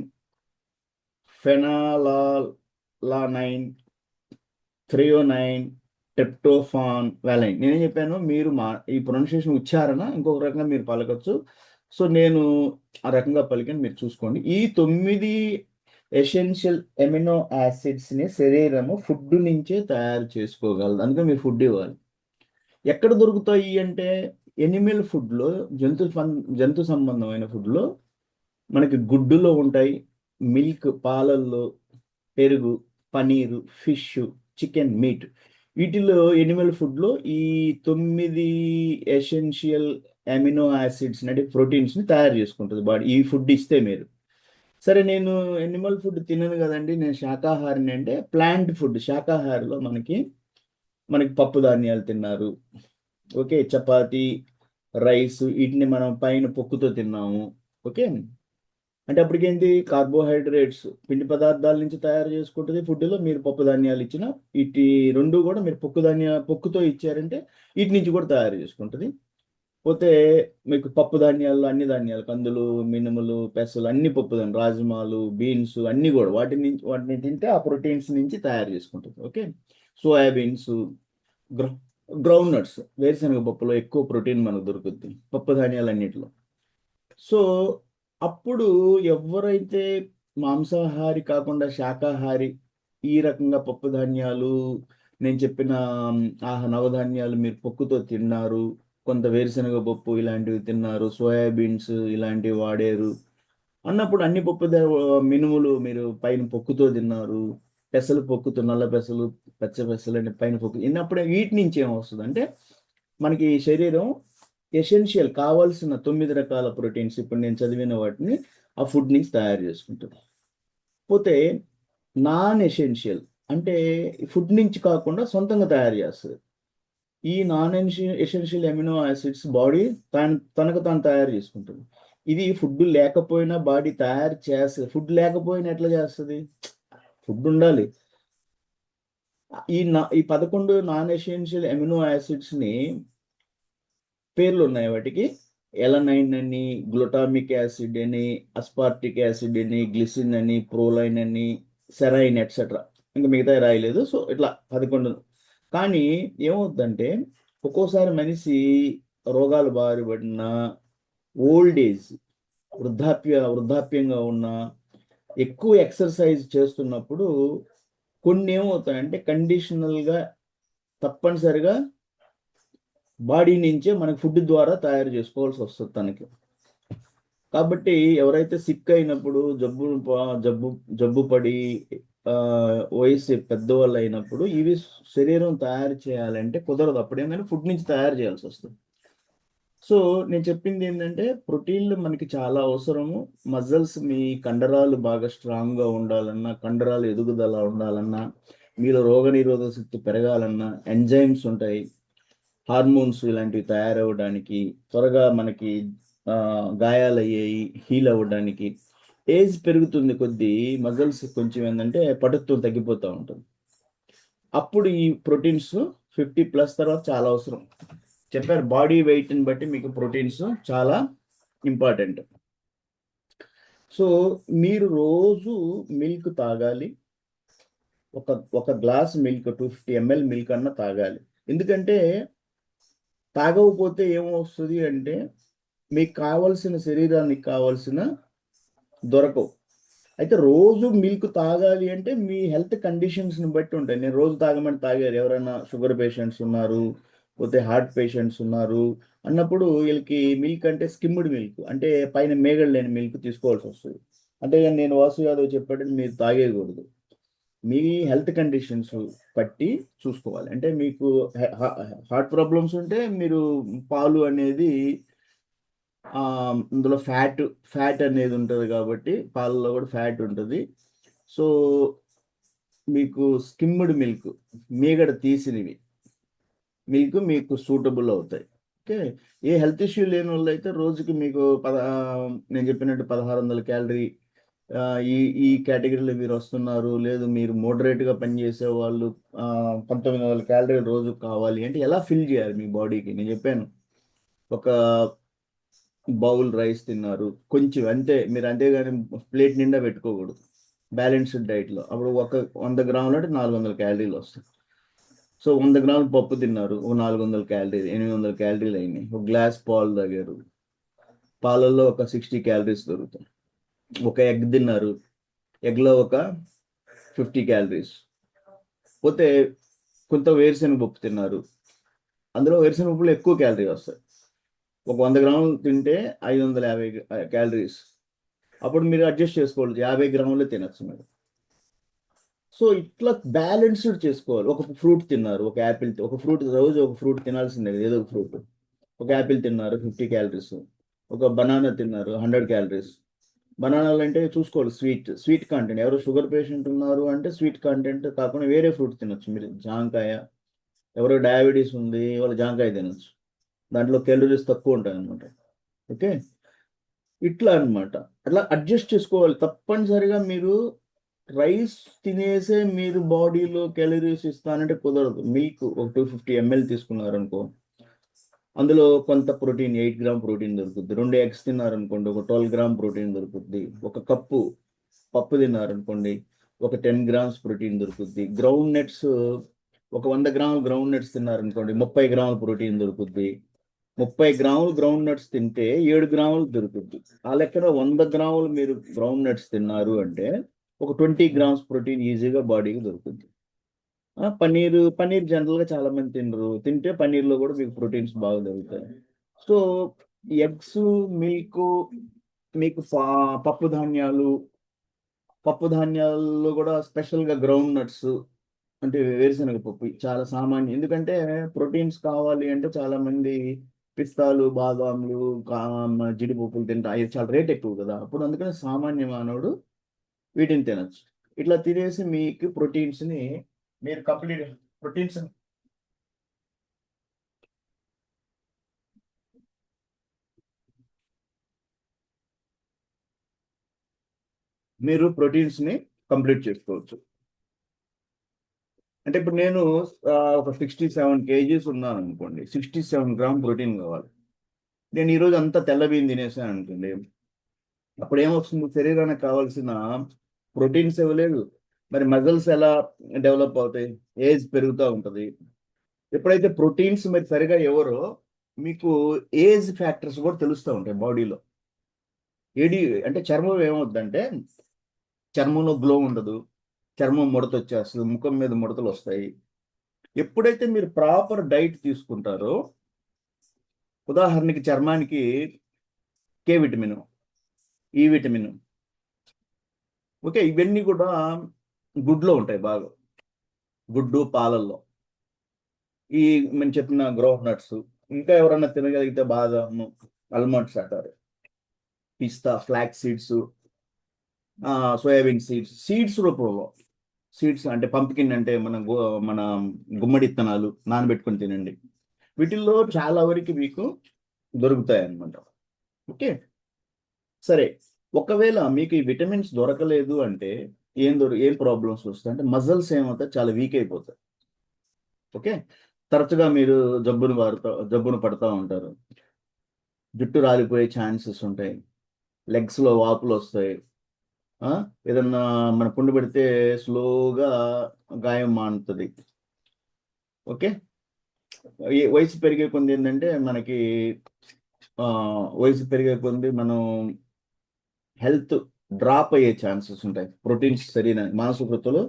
ఫెనాలాలనైన్, థ్రియోనైన్, ట్రిప్టోఫాన్, వెలైన్. నేనేం చెప్పాను, మీరు ఈ ప్రొనౌన్సియేషన్ ఉచ్చారణ ఇంకొక రకంగా మీరు పలకచ్చు. సో నేను ఆ రకంగా పలికని మీరు చూసుకోండి. ఈ 9 ఎసెన్షియల్ ఎమినో యాసిడ్స్ని శరీరము ఫుడ్ నుంచే తయారు చేసుకోగలదు, అందుకే మీరు ఫుడ్ ఇవ్వాలి. ఎక్కడ దొరుకుతాయి అంటే ఎనిమల్ ఫుడ్లో, జంతు సంబంధమైన ఫుడ్లో మనకి గుడ్డులో ఉంటాయి, మిల్క్ పాలల్లో, పెరుగు, పనీరు, ఫిష్, చికెన్, మీట్. వీటిలో ఎనిమల్ ఫుడ్లో ఈ 9 ఎసెన్షియల్ అమినో యాసిడ్స్ అంటే ప్రోటీన్స్ని తయారు చేసుకుంటుంది బాడీ, ఈ ఫుడ్ ఇస్తే మీరు. సరే నేను ఎనిమల్ ఫుడ్ తినను కదండి, నేను శాకాహారిని అంటే ప్లాంట్ ఫుడ్, శాకాహారిలో మనకి పప్పు ధాన్యాలు తిన్నారు, ఓకే, చపాతి, రైస్, వీటిని మనం పైన పొక్కుతో తిన్నాము. ఓకే, అంటే అప్పటికేంటి, కార్బోహైడ్రేట్స్ పిండి పదార్థాల నుంచి తయారు చేసుకుంటుంది ఫుడ్లో. మీరు పప్పు ధాన్యాలు ఇచ్చిన వీటి రెండు కూడా మీరు పొక్కుతో ఇచ్చారంటే వీటి నుంచి కూడా తయారు చేసుకుంటుంది. పోతే మీకు పప్పు ధాన్యాల్లో అన్ని ధాన్యాలు, కందులు, మినుములు, పెసలు, అన్ని పప్పు ధాన్యాలు, రాజ్మాలు, బీన్స్ అన్ని కూడా వాటిని తింటే ఆ ప్రోటీన్స్ నుంచి తయారు చేసుకుంటుంది. ఓకే, సోయాబీన్స్, గ్రౌండ్ నట్స్, వేరుశనగ పప్పులో ఎక్కువ ప్రోటీన్ మనకు దొరుకుతుంది, పప్పు ధాన్యాలు అన్నిటిలో. సో అప్పుడు ఎవరైతే మాంసాహారి కాకుండా శాకాహారి, ఈ రకంగా పప్పు ధాన్యాలు, నేను చెప్పిన నవధాన్యాలు మీరు పొక్కుతో తిన్నారు, కొంత వేరుశనగ పప్పు ఇలాంటివి తిన్నారు, సోయాబీన్స్ ఇలాంటివి వాడారు అన్నప్పుడు, అన్ని మినుములు మీరు పైన పొక్కుతో తిన్నారు, పెసలు పొక్కుతో, నల్ల పెసలు, పచ్చ పెసలు అంటే పైన పొక్కు తిన్నప్పుడే వీటి నుంచి ఏమొస్తుంది అంటే మనకి శరీరం ఎసెన్షియల్ కావాల్సిన 9 రకాల ప్రోటీన్స్, ఇప్పుడు నేను చదివిన వాటిని ఆ ఫుడ్ నుంచి తయారు చేసుకుంటుంది. పోతే నాన్ ఎసెన్షియల్ అంటే ఫుడ్ నుంచి కాకుండా సొంతంగా తయారు చేస్తుంది. ఈ non essential amino acids body తనకు తాను తయారు చేసుకుంటుంది. ఇది ఫుడ్ లేకపోయినా బాడీ తయారు చేస్తుంది. ఫుడ్ లేకపోయినా ఎట్లా చేస్తుంది? ఫుడ్ ఉండాలి. ఈ 11 నాన్ ఎసెన్షియల్ ఎమినో యాసిడ్స్ని పేర్లు ఉన్నాయి వాటికి. ఎలనైన్ అని, గ్లూటామిక్ యాసిడ్ అని, అస్పార్టిక్ యాసిడ్ అని, గ్లిసిన్ అని, ప్రోలైన్ అని, సెరైన్ ఎట్సెట్రా. ఇంకా మిగతా రాయలేదు. సో ఇట్లా 11. కానీ ఏమవుతుందంటే ఒక్కోసారి మనిషి రోగాలు బారిపడిన, ఓల్డ్ ఏజ్, వృద్ధాప్యంగా ఉన్న, ఎక్కువ ఎక్సర్సైజ్ చేస్తున్నప్పుడు కొన్ని ఏమవుతాయంటే కండిషనల్గా తప్పనిసరిగా బాడీ నుంచే మనకి ఫుడ్ ద్వారా తయారు చేసుకోవాల్సి వస్తుంది తనకి. కాబట్టి ఎవరైతే సిక్ అయినప్పుడు జబ్బు పడి వయసు పెద్దవాళ్ళు అయినప్పుడు ఇవి శరీరం తయారు చేయాలంటే కుదరదు. అప్పుడేమైనా ఫుడ్ నుంచి తయారు చేయాల్సి వస్తుంది. సో నేను చెప్పింది ఏంటంటే ప్రోటీన్లు మనకి చాలా అవసరము. మజిల్స్, మీ కండరాలు బాగా స్ట్రాంగ్గా ఉండాలన్నా, కండరాలు ఎదుగుదల ఉండాలన్నా, మీలో రోగనిరోధక శక్తి పెరగాలన్నా ఎంజైమ్స్ ఉంటాయి, హార్మోన్స్ ఇలాంటివి తయారవ్వడానికి, త్వరగా మనకి గాయాలయ్యాయి హీల్ అవ్వడానికి. ఏజ్ పెరుగుతుంది కొద్దీ మజిల్స్ కొంచెం ఏంటంటే పటుత్వం తగ్గిపోతూ ఉంటుంది. అప్పుడు ఈ ప్రోటీన్స్ 50+ తర్వాత చాలా అవసరం. చెప్పారు బాడీ వెయిట్ని బట్టి మీకు ప్రోటీన్స్ చాలా ఇంపార్టెంట్. సో మీరు రోజు మిల్క్ తాగాలి. ఒక గ్లాస్ మిల్క్ 250 ml మిల్క్ అన్న తాగాలి. ఎందుకంటే తాగకపోతే ఏమొస్తుంది అంటే మీకు కావాల్సిన శరీరానికి కావాల్సిన దొరకవు. అయితే రోజు మిల్క్ తాగాలి అంటే మీ హెల్త్ కండిషన్స్ని బట్టి ఉంటాయి. నేను రోజు తాగమని తాగారు ఎవరైనా షుగర్ పేషెంట్స్ ఉన్నారు, పోతే హార్ట్ పేషెంట్స్ ఉన్నారు అన్నప్పుడు వీళ్ళకి మిల్క్ అంటే స్కిమ్డ్ మిల్క్, అంటే పైన మేగడ లేని మిల్క్ తీసుకోవాల్సి వస్తుంది. అంటే నేను వాసు యాదవ్ చెప్పాడు మీరు తాగేయకూడదు. మీ హెల్త్ కండిషన్స్ బట్టి చూసుకోవాలి. అంటే మీకు హార్ట్ ప్రాబ్లమ్స్ ఉంటే మీరు పాలు అనేది ఇందులో ఫ్యాట్ అనేది ఉంటుంది కాబట్టి పాలలో కూడా ఫ్యాట్ ఉంటుంది. సో మీకు స్కిమ్డ్ మిల్క్, మీగడ తీసినవి మిల్క్ మీకు సూటబుల్ అవుతాయి. ఓకే. ఏ హెల్త్ ఇష్యూ లేని వాళ్ళు అయితే రోజుకి మీకు నేను చెప్పినట్టు 1600 క్యాలరీ, ఈ ఈ కేటగిరీలో మీరు వస్తున్నారు, లేదు మీరు మోడరేట్గా పనిచేసే వాళ్ళు 1900 క్యాలరీ రోజు కావాలి అంటే ఎలా ఫిల్ చేయాలి మీ బాడీకి? నేను చెప్పాను ఒక బౌల్ రైస్ తిన్నారు కొంచెం అంతే, మీరు అంతేగాని ప్లేట్ నిండా పెట్టుకోకూడదు. బ్యాలెన్స్డ్ డైట్లో అప్పుడు ఒక 100 గ్రాములు అంటే 400 క్యాలరీలు వస్తాయి. సో 100 గ్రాములు పప్పు తిన్నారు, ఒక 400 క్యాలరీలు, 800 క్యాలరీలు అయినాయి. ఒక గ్లాస్ పాలు తాగారు, పాలల్లో ఒక 60 క్యాలరీస్ దొరుకుతాయి. ఒక ఎగ్ తిన్నారు, ఎగ్లో ఒక 50 క్యాలరీస్. పోతే కొంత వేరుశెనగ పప్పు తిన్నారు, అందులో వేరుశెనగ పప్పులో ఎక్కువ క్యాలరీ వస్తాయి. ఒక 100 గ్రాములు తింటే 550 క్యాలరీస్. అప్పుడు మీరు అడ్జస్ట్ చేసుకోవాలి, 50 గ్రాములు తినచ్చు మీరు. సో ఇట్లా బ్యాలెన్స్డ్ చేసుకోవాలి. ఒక ఫ్రూట్ తిన్నారు, ఒక యాపిల్, ఒక ఫ్రూట్ రోజు ఒక ఫ్రూట్ తినాల్సిందే, ఏదో ఒక ఫ్రూట్. ఒక యాపిల్ తిన్నారు 50 క్యాలరీస్, ఒక బనానా తిన్నారు 100 క్యాలరీస్. బనానాలు అంటే చూసుకోవాలి స్వీట్ కంటెంట్. ఎవరు షుగర్ పేషెంట్ ఉన్నారు అంటే స్వీట్ కంటెంట్ కాకుండా వేరే ఫ్రూట్ తినొచ్చు మీరు. జాంకాయ, ఎవరో డయాబెటీస్ ఉంది వాళ్ళు జాంకాయ తినొచ్చు, దాంట్లో క్యాలరీస్ తక్కువ ఉంటాయి అనమాట. ఓకే. ఇట్లా అనమాట. అట్లా అడ్జస్ట్ చేసుకోవాలి. తప్పనిసరిగా మీరు రైస్ తినేసే మీరు బాడీలో క్యాలరీస్ ఇస్తానంటే కుదరదు. మిల్క్ ఒక 250 ml తీసుకున్నారనుకో, అందులో కొంత ప్రోటీన్ 8 గ్రామ్ ప్రోటీన్ దొరుకుద్ది. 2 ఎగ్స్ తిన్నారనుకోండి, ఒక 12 గ్రామ్ ప్రోటీన్ దొరుకుద్ది. ఒక కప్పు పప్పు తిన్నారనుకోండి, ఒక 10 గ్రామ్స్ ప్రోటీన్ దొరుకుద్ది. గ్రౌండ్ నట్స్ ఒక 100 గ్రాములు గ్రౌండ్ నట్స్ తిన్నారనుకోండి, 30 గ్రాముల ప్రోటీన్ దొరుకుద్ది. 30 గ్రాములు గ్రౌండ్ నట్స్ తింటే 7 గ్రాములు దొరుకుద్ది. ఆ లెక్కన 100 గ్రాములు మీరు గ్రౌండ్ నట్స్ తిన్నారు అంటే ఒక 20 గ్రామ్స్ ప్రోటీన్ ఈజీగా బాడీకి దొరుకుద్ది. పన్నీర్ జనరల్గా చాలా మంది తినరు, తింటే పన్నీర్లో కూడా మీకు ప్రోటీన్స్ బాగా దొరుకుతాయి. సో ఎగ్స్, మిల్క్, మీకు పప్పు ధాన్యాల్లో కూడా స్పెషల్గా గ్రౌండ్ నట్స్ అంటే వేరుశనగ పప్పు చాలా సామాన్యం. ఎందుకంటే ప్రోటీన్స్ కావాలి అంటే చాలా మంది పిస్తాలు, బాదాంలు, జీడిపప్పులు తింటారు. అవి చాలా రేట్ ఎక్కువ కదా, అప్పుడు అందుకని సామాన్య మానవుడు వీటిని తినచ్చు. ఇట్లా తినేసి మీకు ప్రోటీన్స్ని మీరు కంప్లీట్ ప్రోటీన్స్ మీరు ప్రోటీన్స్ని కంప్లీట్ చేసుకోవచ్చు. అంటే ఇప్పుడు నేను ఒక 67 kgs ఉన్నాను అనుకోండి, 67 గ్రామ్ ప్రోటీన్ కావాలి. నేను ఈరోజు అంతా తెల్ల బియ్యం తినేసాను అనుకోండి, అప్పుడు ఏమొస్తుంది, శరీరానికి కావాల్సిన ప్రోటీన్స్ ఇవ్వలేదు. మరి మజిల్స్ ఎలా డెవలప్ అవుతాయి? ఏజ్ పెరుగుతూ ఉంటుంది. ఎప్పుడైతే ప్రోటీన్స్ మీరు సరిగా ఇవ్వరో మీకు ఏజ్ ఫ్యాక్టర్స్ కూడా తెలుస్తూ ఉంటాయి బాడీలో. ఏడి అంటే చర్మం ఏమవుద్దంటే చర్మంలో గ్లో ఉండదు, చర్మం ముడత వచ్చేస్తుంది, ముఖం మీద ముడతలు వస్తాయి. ఎప్పుడైతే మీరు ప్రాపర్ డైట్ తీసుకుంటారో, ఉదాహరణకి చర్మానికి కే విటమిన్, ఈ విటమిన్, ఓకే, ఇవన్నీ కూడా గుడ్లో ఉంటాయి బాగా, గుడ్డు పాలల్లో. ఈ మేము చెప్పిన గ్రౌండ్ నట్స్, ఇంకా ఎవరన్నా తినగలిగితే బాదాం, ఆల్మండ్స్ అంటారు, పిస్తా, flax seeds, soybean seeds, seeds రూపంలో. సీడ్స్ అంటే పంపికిన్, అంటే మన గుమ్మడి ఇత్తనాలు నానబెట్టుకొని తినండి. వీటిల్లో చాలా వరకు మీకు దొరుకుతాయి అన్నమాట. ఓకే, సరే. ఒకవేళ మీకు ఈ విటమిన్స్ దొరకలేదు అంటే ఏం ప్రాబ్లమ్స్ వస్తాయి అంటే మజిల్స్ ఏమవుతాయి, చాలా వీక్ అయిపోతాయి. ఓకే, తరచుగా మీరు జబ్బును పడతా ఉంటారు, జుట్టు రాలిపోయే ఛాన్సెస్ ఉంటాయి, లెగ్స్లో వాపులు వస్తాయి. ఏదన్నా మన పుండు పెడితే స్లోగా గాయం మానుతుంది. ఓకే, వయసు పెరిగే కొంది ఏంటంటే మనకి వయసు పెరిగే కొంది మనం హెల్త్ డ్రాప్ అయ్యే ఛాన్సెస్ ఉంటాయి, ప్రోటీన్స్ సరైన మాంసకృతులు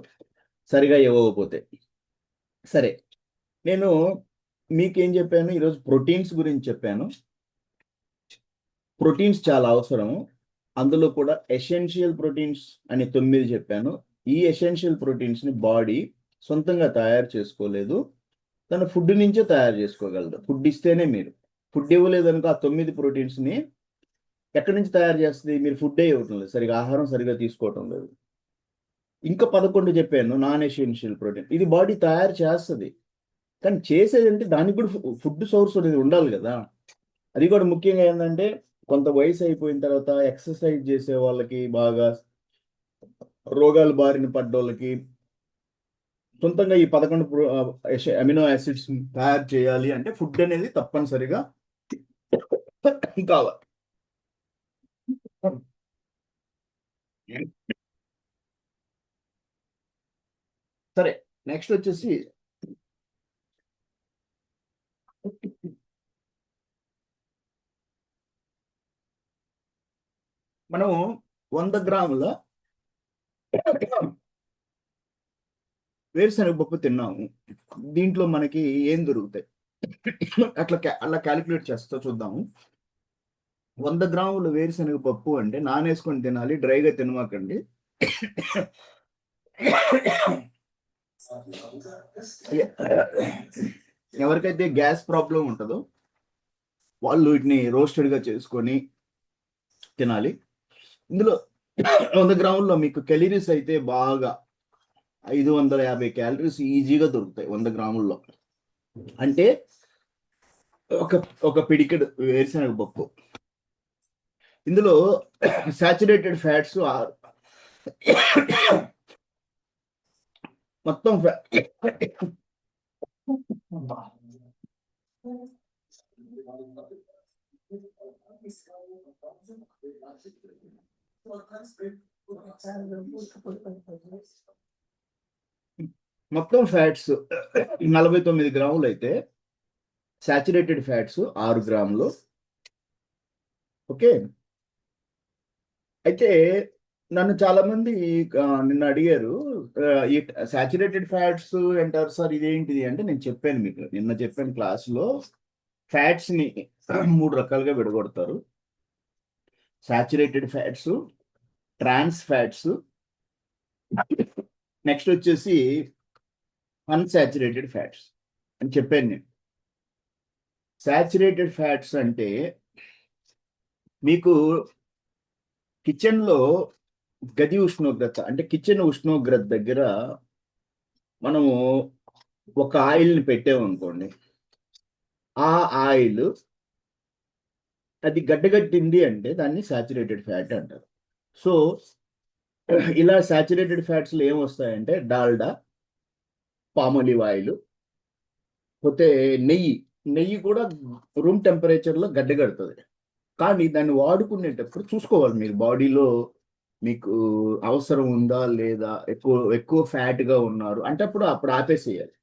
సరిగా ఇవ్వకపోతే. సరే, నేను మీకేం చెప్పాను ఈరోజు? ప్రోటీన్స్ గురించి చెప్పాను. ప్రోటీన్స్ చాలా అవసరం, అందులో కూడా ఎసెన్షియల్ ప్రోటీన్స్ అని 9 చెప్పాను. ఈ ఎసెన్షియల్ ప్రోటీన్స్ని బాడీ సొంతంగా తయారు చేసుకోలేదు, తన ఫుడ్ నుంచే తయారు చేసుకోగలదు. ఫుడ్ ఇస్తేనే, మీరు ఫుడ్ ఇవ్వలేదు అనుకో ఆ 9 ప్రోటీన్స్ని ఎక్కడి నుంచి తయారు చేస్తుంది? మీరు ఫుడ్డే ఇవ్వటం లేదు, సరిగా ఆహారం సరిగా తీసుకోవటం లేదు. ఇంకా 11 చెప్పాను నాన్ ఎసెన్షియల్ ప్రోటీన్, ఇది బాడీ తయారు చేస్తుంది, కానీ చేసేది అంటే దానికి కూడా ఫుడ్ సోర్స్ అనేది ఉండాలి కదా. అది కూడా ముఖ్యంగా ఏంటంటే కొంత వయసు అయిపోయిన తర్వాత ఎక్సర్సైజ్ చేసే వాళ్ళకి, బాగా రోగాల బారిన పడ్డోళ్ళకి సొంతంగా ఈ 11 అమినో యాసిడ్స్ తయారు చేయాలి అంటే ఫుడ్ అనేది తప్పనిసరిగా కావాలి. సరే, నెక్స్ట్ వచ్చేసి మనం 100 గ్రాముల వేరుశనగ పప్పు తిన్నాము, దీంట్లో మనకి ఏం దొరుకుతాయి అలా క్యాలిక్యులేట్ చేస్తా చూద్దాము. 100 గ్రాముల వేరుశనగ పప్పు అంటే నానేసుకొని తినాలి, డ్రైగా తినమాకండి. ఎవరికైతే గ్యాస్ ప్రాబ్లం ఉంటుందో వాళ్ళు వీటిని రోస్టెడ్గా చేసుకొని తినాలి. ఇందులో 100 గ్రాముల్లో మీకు క్యాలరీస్ అయితే బాగా 550 క్యాలరీస్ ఈజీగా దొరుకుతాయి 100 గ్రాముల్లో. అంటే ఒక పిడికెడు వేరుశనగ పప్పు. ఇందులో సాచురేటెడ్ ఫ్యాట్స్ మొత్తం మొత్తం ఫ్యాట్స్ 49 గ్రాములు అయితే సాచురేటెడ్ ఫ్యాట్స్ 6 గ్రాములు. ఓకే, అయితే నన్ను చాలా మంది నిన్న అడిగారు, ఈ సాచురేటెడ్ ఫ్యాట్స్ అంటారు సార్, ఇదేంటిది అంటే నేను చెప్పాను మీకు, నిన్న చెప్పాను క్లాస్లో. ఫ్యాట్స్ని 3 రకాలుగా విడగొడతారు: saturated fats, trans fats, next వచ్చేసి అన్సాచురేటెడ్ ఫ్యాట్స్ అని చెప్పాను నేను. సాచురేటెడ్ ఫ్యాట్స్ అంటే మీకు కిచెన్లో గది ఉష్ణోగ్రత అంటే కిచెన్ ఉష్ణోగ్రత దగ్గర మనము ఒక ఆయిల్ని పెట్టామనుకోండి, ఆ ఆయిల్ అది గడ్డగట్టింది అంటే దాన్ని సాచురేటెడ్ ఫ్యాట్ అంటారు. సో ఇలా సాచురేటెడ్ ఫ్యాట్స్లో ఏమొస్తాయంటే డాల్డా, పామోలివ్ ఆయిల్, పోతే నెయ్యి. నెయ్యి కూడా రూమ్ టెంపరేచర్లో గడ్డగడుతుంది. కానీ దాన్ని వాడుకునేటప్పుడు చూసుకోవాలి, మీరు బాడీలో మీకు అవసరం ఉందా లేదా, ఎక్కువ ఎక్కువ ఫ్యాట్గా ఉన్నారు అంటే అప్పుడు ఆపేసేయాలి.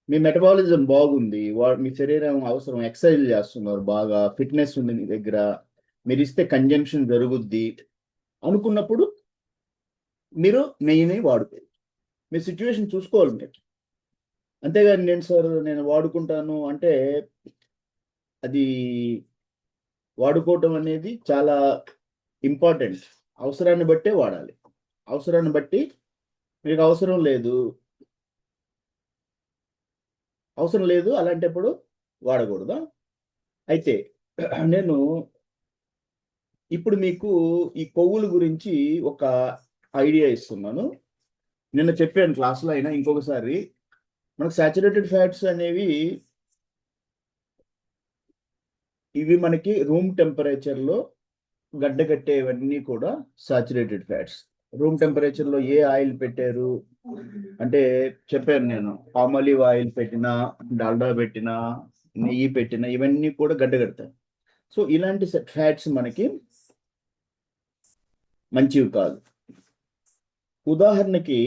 మీ మెటబాలిజం బాగుంది, మీ శరీరం అవసరం, ఎక్సర్సైజ్ చేస్తున్నారు, బాగా ఫిట్నెస్ ఉంది మీ దగ్గర, మీరు ఇస్తే కన్జంప్షన్ జరుగుద్ది అనుకున్నప్పుడు మీరు నెయ్యిని వాడుకోవాలి. మీ సిచ్యువేషన్ చూసుకోవాలి మీరు. అంతేగాని నేను వాడుకుంటాను అంటే అది వాడుకోవటం అనేది చాలా ఇంపార్టెంట్. అవసరాన్ని బట్టే వాడాలి. అవసరాన్ని బట్టి మీకు అవసరం లేదు అలాంటప్పుడు వాడకూడదు. అయితే నేను ఇప్పుడు మీకు ఈ కొవ్వుల గురించి ఒక ఐడియా ఇస్తున్నాను. నిన్న చెప్పాను క్లాస్లో అయినా ఇంకొకసారి. మనకు సాచురేటెడ్ ఫ్యాట్స్ అనేవి ఇవి మనకి రూమ్ టెంపరేచర్లో గడ్డగట్టేవన్నీ కూడా సాచురేటెడ్ ఫ్యాట్స్. రూమ్ టెంపరేచర్లో ఏ ఆయిల్ పెట్టారు అంటే చెప్పాను నేను, పామాలివ్ ఆయిల్ పెట్టినా, డాల్డా పెట్టినా, నెయ్యి పెట్టినా ఇవన్నీ కూడా గడ్డగడతాయి. సో ఇలాంటి ఫ్యాట్స్ మనకి మంచివి కాదు. ఉదాహరణకి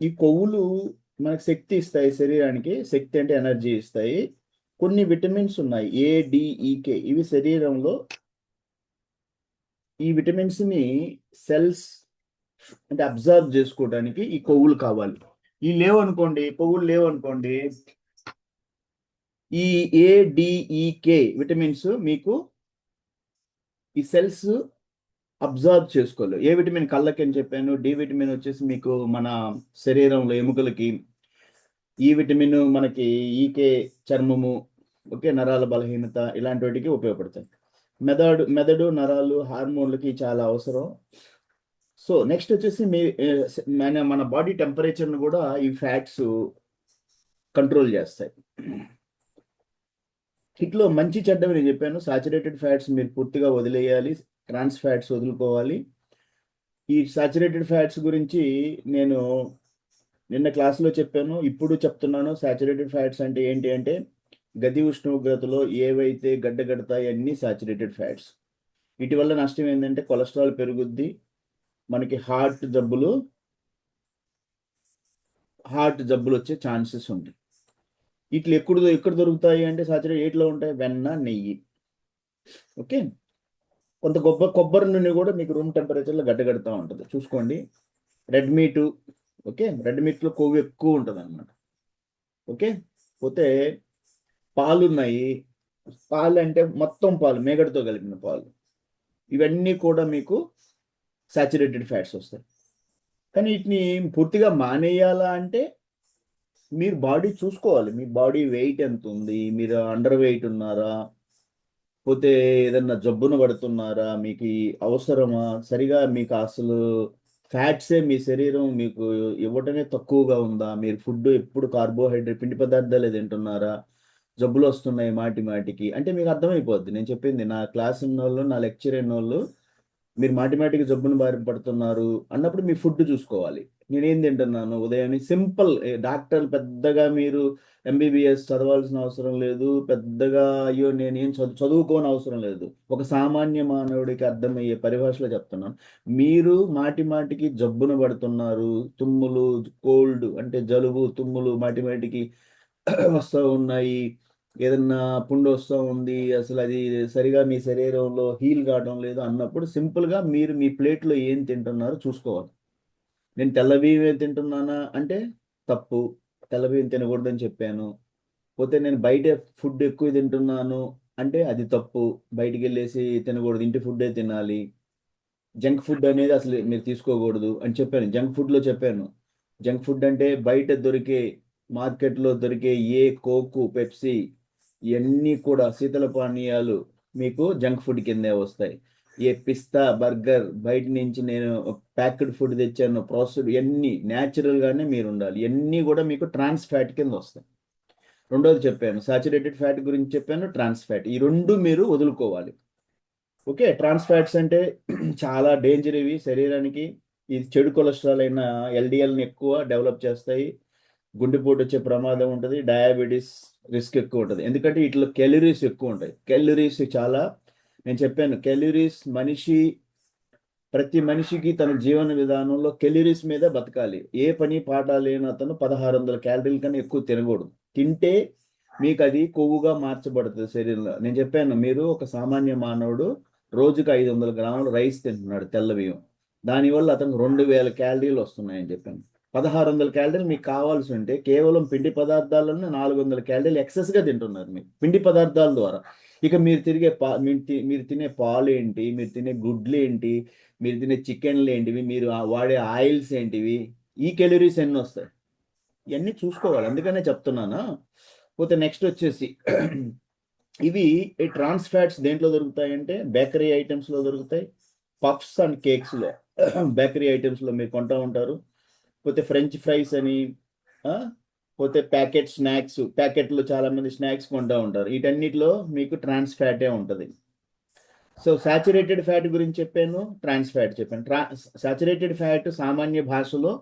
ఈ కొవ్వులు మనకు శక్తి ఇస్తాయి, శరీరానికి శక్తి అంటే ఎనర్జీ ఇస్తాయి. కొన్ని విటమిన్స్ ఉన్నాయి, ADEK, ఇవి శరీరంలో ఈ విటమిన్స్ని సెల్స్ అంటే అబ్జర్వ్ చేసుకోవడానికి ఈ కొవ్వులు కావాలి. ఈ కొవ్వులు లేవనుకోండి, ఈ ADEK విటమిన్స్ మీకు ఈ సెల్స్ అబ్జర్వ్ చేసుకోలేదు. ఏ విటమిన్ కళ్ళకి అని చెప్పాను, డి విటమిన్ వచ్చేసి మీకు మన శరీరంలో ఎముకలకి, ఈ విటమిన్ మనకి ఈకే చర్మము, ఓకే, నరాల బలహీనత ఇలాంటి వాటికి ఉపయోగపడతాయి. మెదడు నరాలు హార్మోన్లకి చాలా అవసరం. సో నెక్స్ట్ వచ్చేసి మన బాడీ టెంపరేచర్ను కూడా ఈ ఫ్యాట్స్ కంట్రోల్ చేస్తాయి. ఇట్లో మంచి చెడ్డవి నేను చెప్పాను. సాచురేటెడ్ ఫ్యాట్స్ మీరు పూర్తిగా వదిలేయాలి, ట్రాన్స్ ఫ్యాట్స్ వదులుకోవాలి. ఈ సాచురేటెడ్ ఫ్యాట్స్ గురించి నేను నిన్న క్లాస్లో చెప్పాను, ఇప్పుడు చెప్తున్నాను. సాచురేటెడ్ ఫ్యాట్స్ అంటే ఏంటి అంటే గది ఉష్ణోగ్రతలో ఏవైతే గడ్డగడతాయి అన్నీ సాచురేటెడ్ ఫ్యాట్స్. వీటి వల్ల నష్టం ఏంటంటే కొలెస్ట్రాల్ పెరుగుద్ది, మనకి హార్ట్ జబ్బులు వచ్చే ఛాన్సెస్ ఉంటాయి. వీటిలో ఎక్కడ దొరుకుతాయి అంటే సాచురేటెడ్ ఏట్లో ఉంటాయి, వెన్న, నెయ్యి. ఓకే, కొంత కొబ్బరి నూనె కూడా మీకు రూమ్ టెంపరేచర్లో గడ్డగడతా ఉంటుంది, చూసుకోండి. రెడ్ మీటు, ఓకే, రెడ్ మీట్లో కొవ్వు ఎక్కువ ఉంటుంది అనమాట. ఓకే, పోతే పాలు ఉన్నాయి. పాలు అంటే మొత్తం పాలు, మేగడతో కలిపిన పాలు, ఇవన్నీ కూడా మీకు సాచురేటెడ్ ఫ్యాట్స్ వస్తాయి. కానీ వీటిని పూర్తిగా మానేయాలా అంటే మీరు బాడీ చూసుకోవాలి. మీ బాడీ వెయిట్ ఎంత ఉంది, మీరు అండర్ వెయిట్ ఉన్నారా, పోతే ఏదన్నా జబ్బున పడుతున్నారా, మీకు అవసరమా, సరిగా మీకు అసలు ఫ్యాట్సే మీ శరీరం మీకు ఇవ్వటమే తక్కువగా ఉందా, మీరు ఫుడ్ ఎప్పుడు కార్బోహైడ్రేట్ పిండి పదార్థాలే తింటున్నారా, జబ్బులు వస్తున్నాయి మాటి మాటికి అంటే మీకు అర్థమైపోద్ది నేను చెప్పింది. నా క్లాస్ ఉన్నోళ్ళు, నా లెక్చర్ అయినోళ్ళు మీరు మాటిమాటికి జబ్బును బారిన పడుతున్నారు అన్నప్పుడు మీ ఫుడ్ చూసుకోవాలి. నేనేం తింటున్నాను ఉదయాన్నే సింపుల్. డాక్టర్లు పెద్దగా మీరు MBBS చదవాల్సిన అవసరం లేదు, పెద్దగా అయ్యో నేనేం చదువుకోని అవసరం లేదు. ఒక సామాన్య మానవుడికి అర్థమయ్యే పరిభాషలో చెప్తున్నాను. మీరు మాటి మాటికి జబ్బున పడుతున్నారు, తుమ్ములు, కోల్డ్ అంటే జలుబు, తుమ్ములు మాటి మాటికి వస్తూ ఉన్నాయి, ఏదన్నా పుండు వస్తూ ఉంది, అసలు అది సరిగా మీ శరీరంలో హీల్ కావడం లేదు అన్నప్పుడు సింపుల్గా మీరు మీ ప్లేట్లో ఏం తింటున్నారో చూసుకోవాలి. నేను తెల్ల బియ్యమే తింటున్నానా అంటే తప్పు, తెల్ల బియ్యం తినకూడదని చెప్పాను. పోతే నేను బయట ఫుడ్ ఎక్కువ తింటున్నాను అంటే అది తప్పు, బయటికి వెళ్ళేసి తినకూడదు, ఇంటి ఫుడ్డే తినాలి. జంక్ ఫుడ్ అనేది అసలు మీరు తీసుకోకూడదు అని చెప్పాను. జంక్ ఫుడ్ అంటే బయట దొరికే, మార్కెట్లో దొరికే ఏ కోకు, పెప్సీ ఇవన్నీ కూడా శీతల పానీయాలు మీకు జంక్ ఫుడ్ కిందే వస్తాయి. ఏ పిస్తా బర్గర్ బయట నుంచి నేను ప్యాక్డ్ ఫుడ్ తెచ్చాను ప్రాసెస్డ్ ఇవన్నీ న్యాచురల్గానే మీరు ఉండాలి. ఇవన్నీ కూడా మీకు ట్రాన్స్ ఫ్యాట్ కింద వస్తాయి. రెండోది చెప్పాను సాచురేటెడ్ ఫ్యాట్ గురించి చెప్పాను, ట్రాన్స్ ఫ్యాట్, ఈ రెండు మీరు వదులుకోవాలి. ఓకే, ట్రాన్స్ ఫ్యాట్స్ అంటే చాలా డేంజర్ ఇవి శరీరానికి. ఇది చెడు కొలెస్ట్రాల్ అయిన ఎల్డిఎల్ని ఎక్కువ డెవలప్ చేస్తాయి, గుండెపోటు వచ్చే ప్రమాదం ఉంటుంది, డయాబెటీస్ రిస్క్ ఎక్కువ ఉంటుంది. ఎందుకంటే వీటిలో క్యాలరీస్ ఎక్కువ ఉంటాయి. క్యాలరీస్ చాలా, నేను చెప్పాను క్యాలరీస్ ప్రతి మనిషికి తన జీవన విధానంలో క్యాలరీస్ మీద బతకాలి. ఏ పని పాట లేని అతను 1600 క్యాలరీల కన్నా ఎక్కువ తినకూడదు. తింటే మీకు అది కొవ్వుగా మార్చబడుతుంది శరీరంలో. నేను చెప్పాను మీరు ఒక సామాన్య మానవుడు రోజుకి 500 గ్రాముల రైస్ తింటున్నాడు, తెల్ల బియ్యం, దానివల్ల అతనికి 2000 క్యాలరీలు వస్తున్నాయని చెప్పాను. 1600 క్యాలరీలు మీకు కావాల్సి ఉంటే కేవలం పిండి పదార్థాలను 400 క్యాలరీలు ఎక్సెస్గా తింటున్నారు మీరు పిండి పదార్థాల ద్వారా. ఇక మీరు మీరు తినే పాలు ఏంటి, మీరు తినే గుడ్లు ఏంటి, మీరు తినే చికెన్లు ఏంటివి, మీరు వాడే ఆయిల్స్ ఏంటివి, ఈ క్యాలరీస్ ఎన్ని వస్తాయి ఇవన్నీ చూసుకోవాలి. అందుకనే చెప్తున్నాను. పోతే నెక్స్ట్ వచ్చేసి ఇవి ఈ ట్రాన్స్ ఫ్యాట్స్ దేంట్లో దొరుకుతాయంటే బేకరీ ఐటమ్స్లో దొరుకుతాయి, పఫ్స్ అండ్ కేక్స్లో బేకరీ ఐటమ్స్లో మీరు కొంటూ ఉంటారు. పోతే ఫ్రెంచ్ ఫ్రైస్ అని, పోతే ప్యాకెట్ స్నాక్స్, ప్యాకెట్లో చాలా మంది స్నాక్స్ కొంటూ ఉంటారు. వీటన్నిటిలో మీకు ట్రాన్స్ ఫ్యాటే ఉంటుంది. సో సాచురేటెడ్ ఫ్యాట్ గురించి చెప్పాను, ట్రాన్స్ ఫ్యాట్ చెప్పాను. సాచురేటెడ్ ఫ్యాట్ సామాన్య భాషలో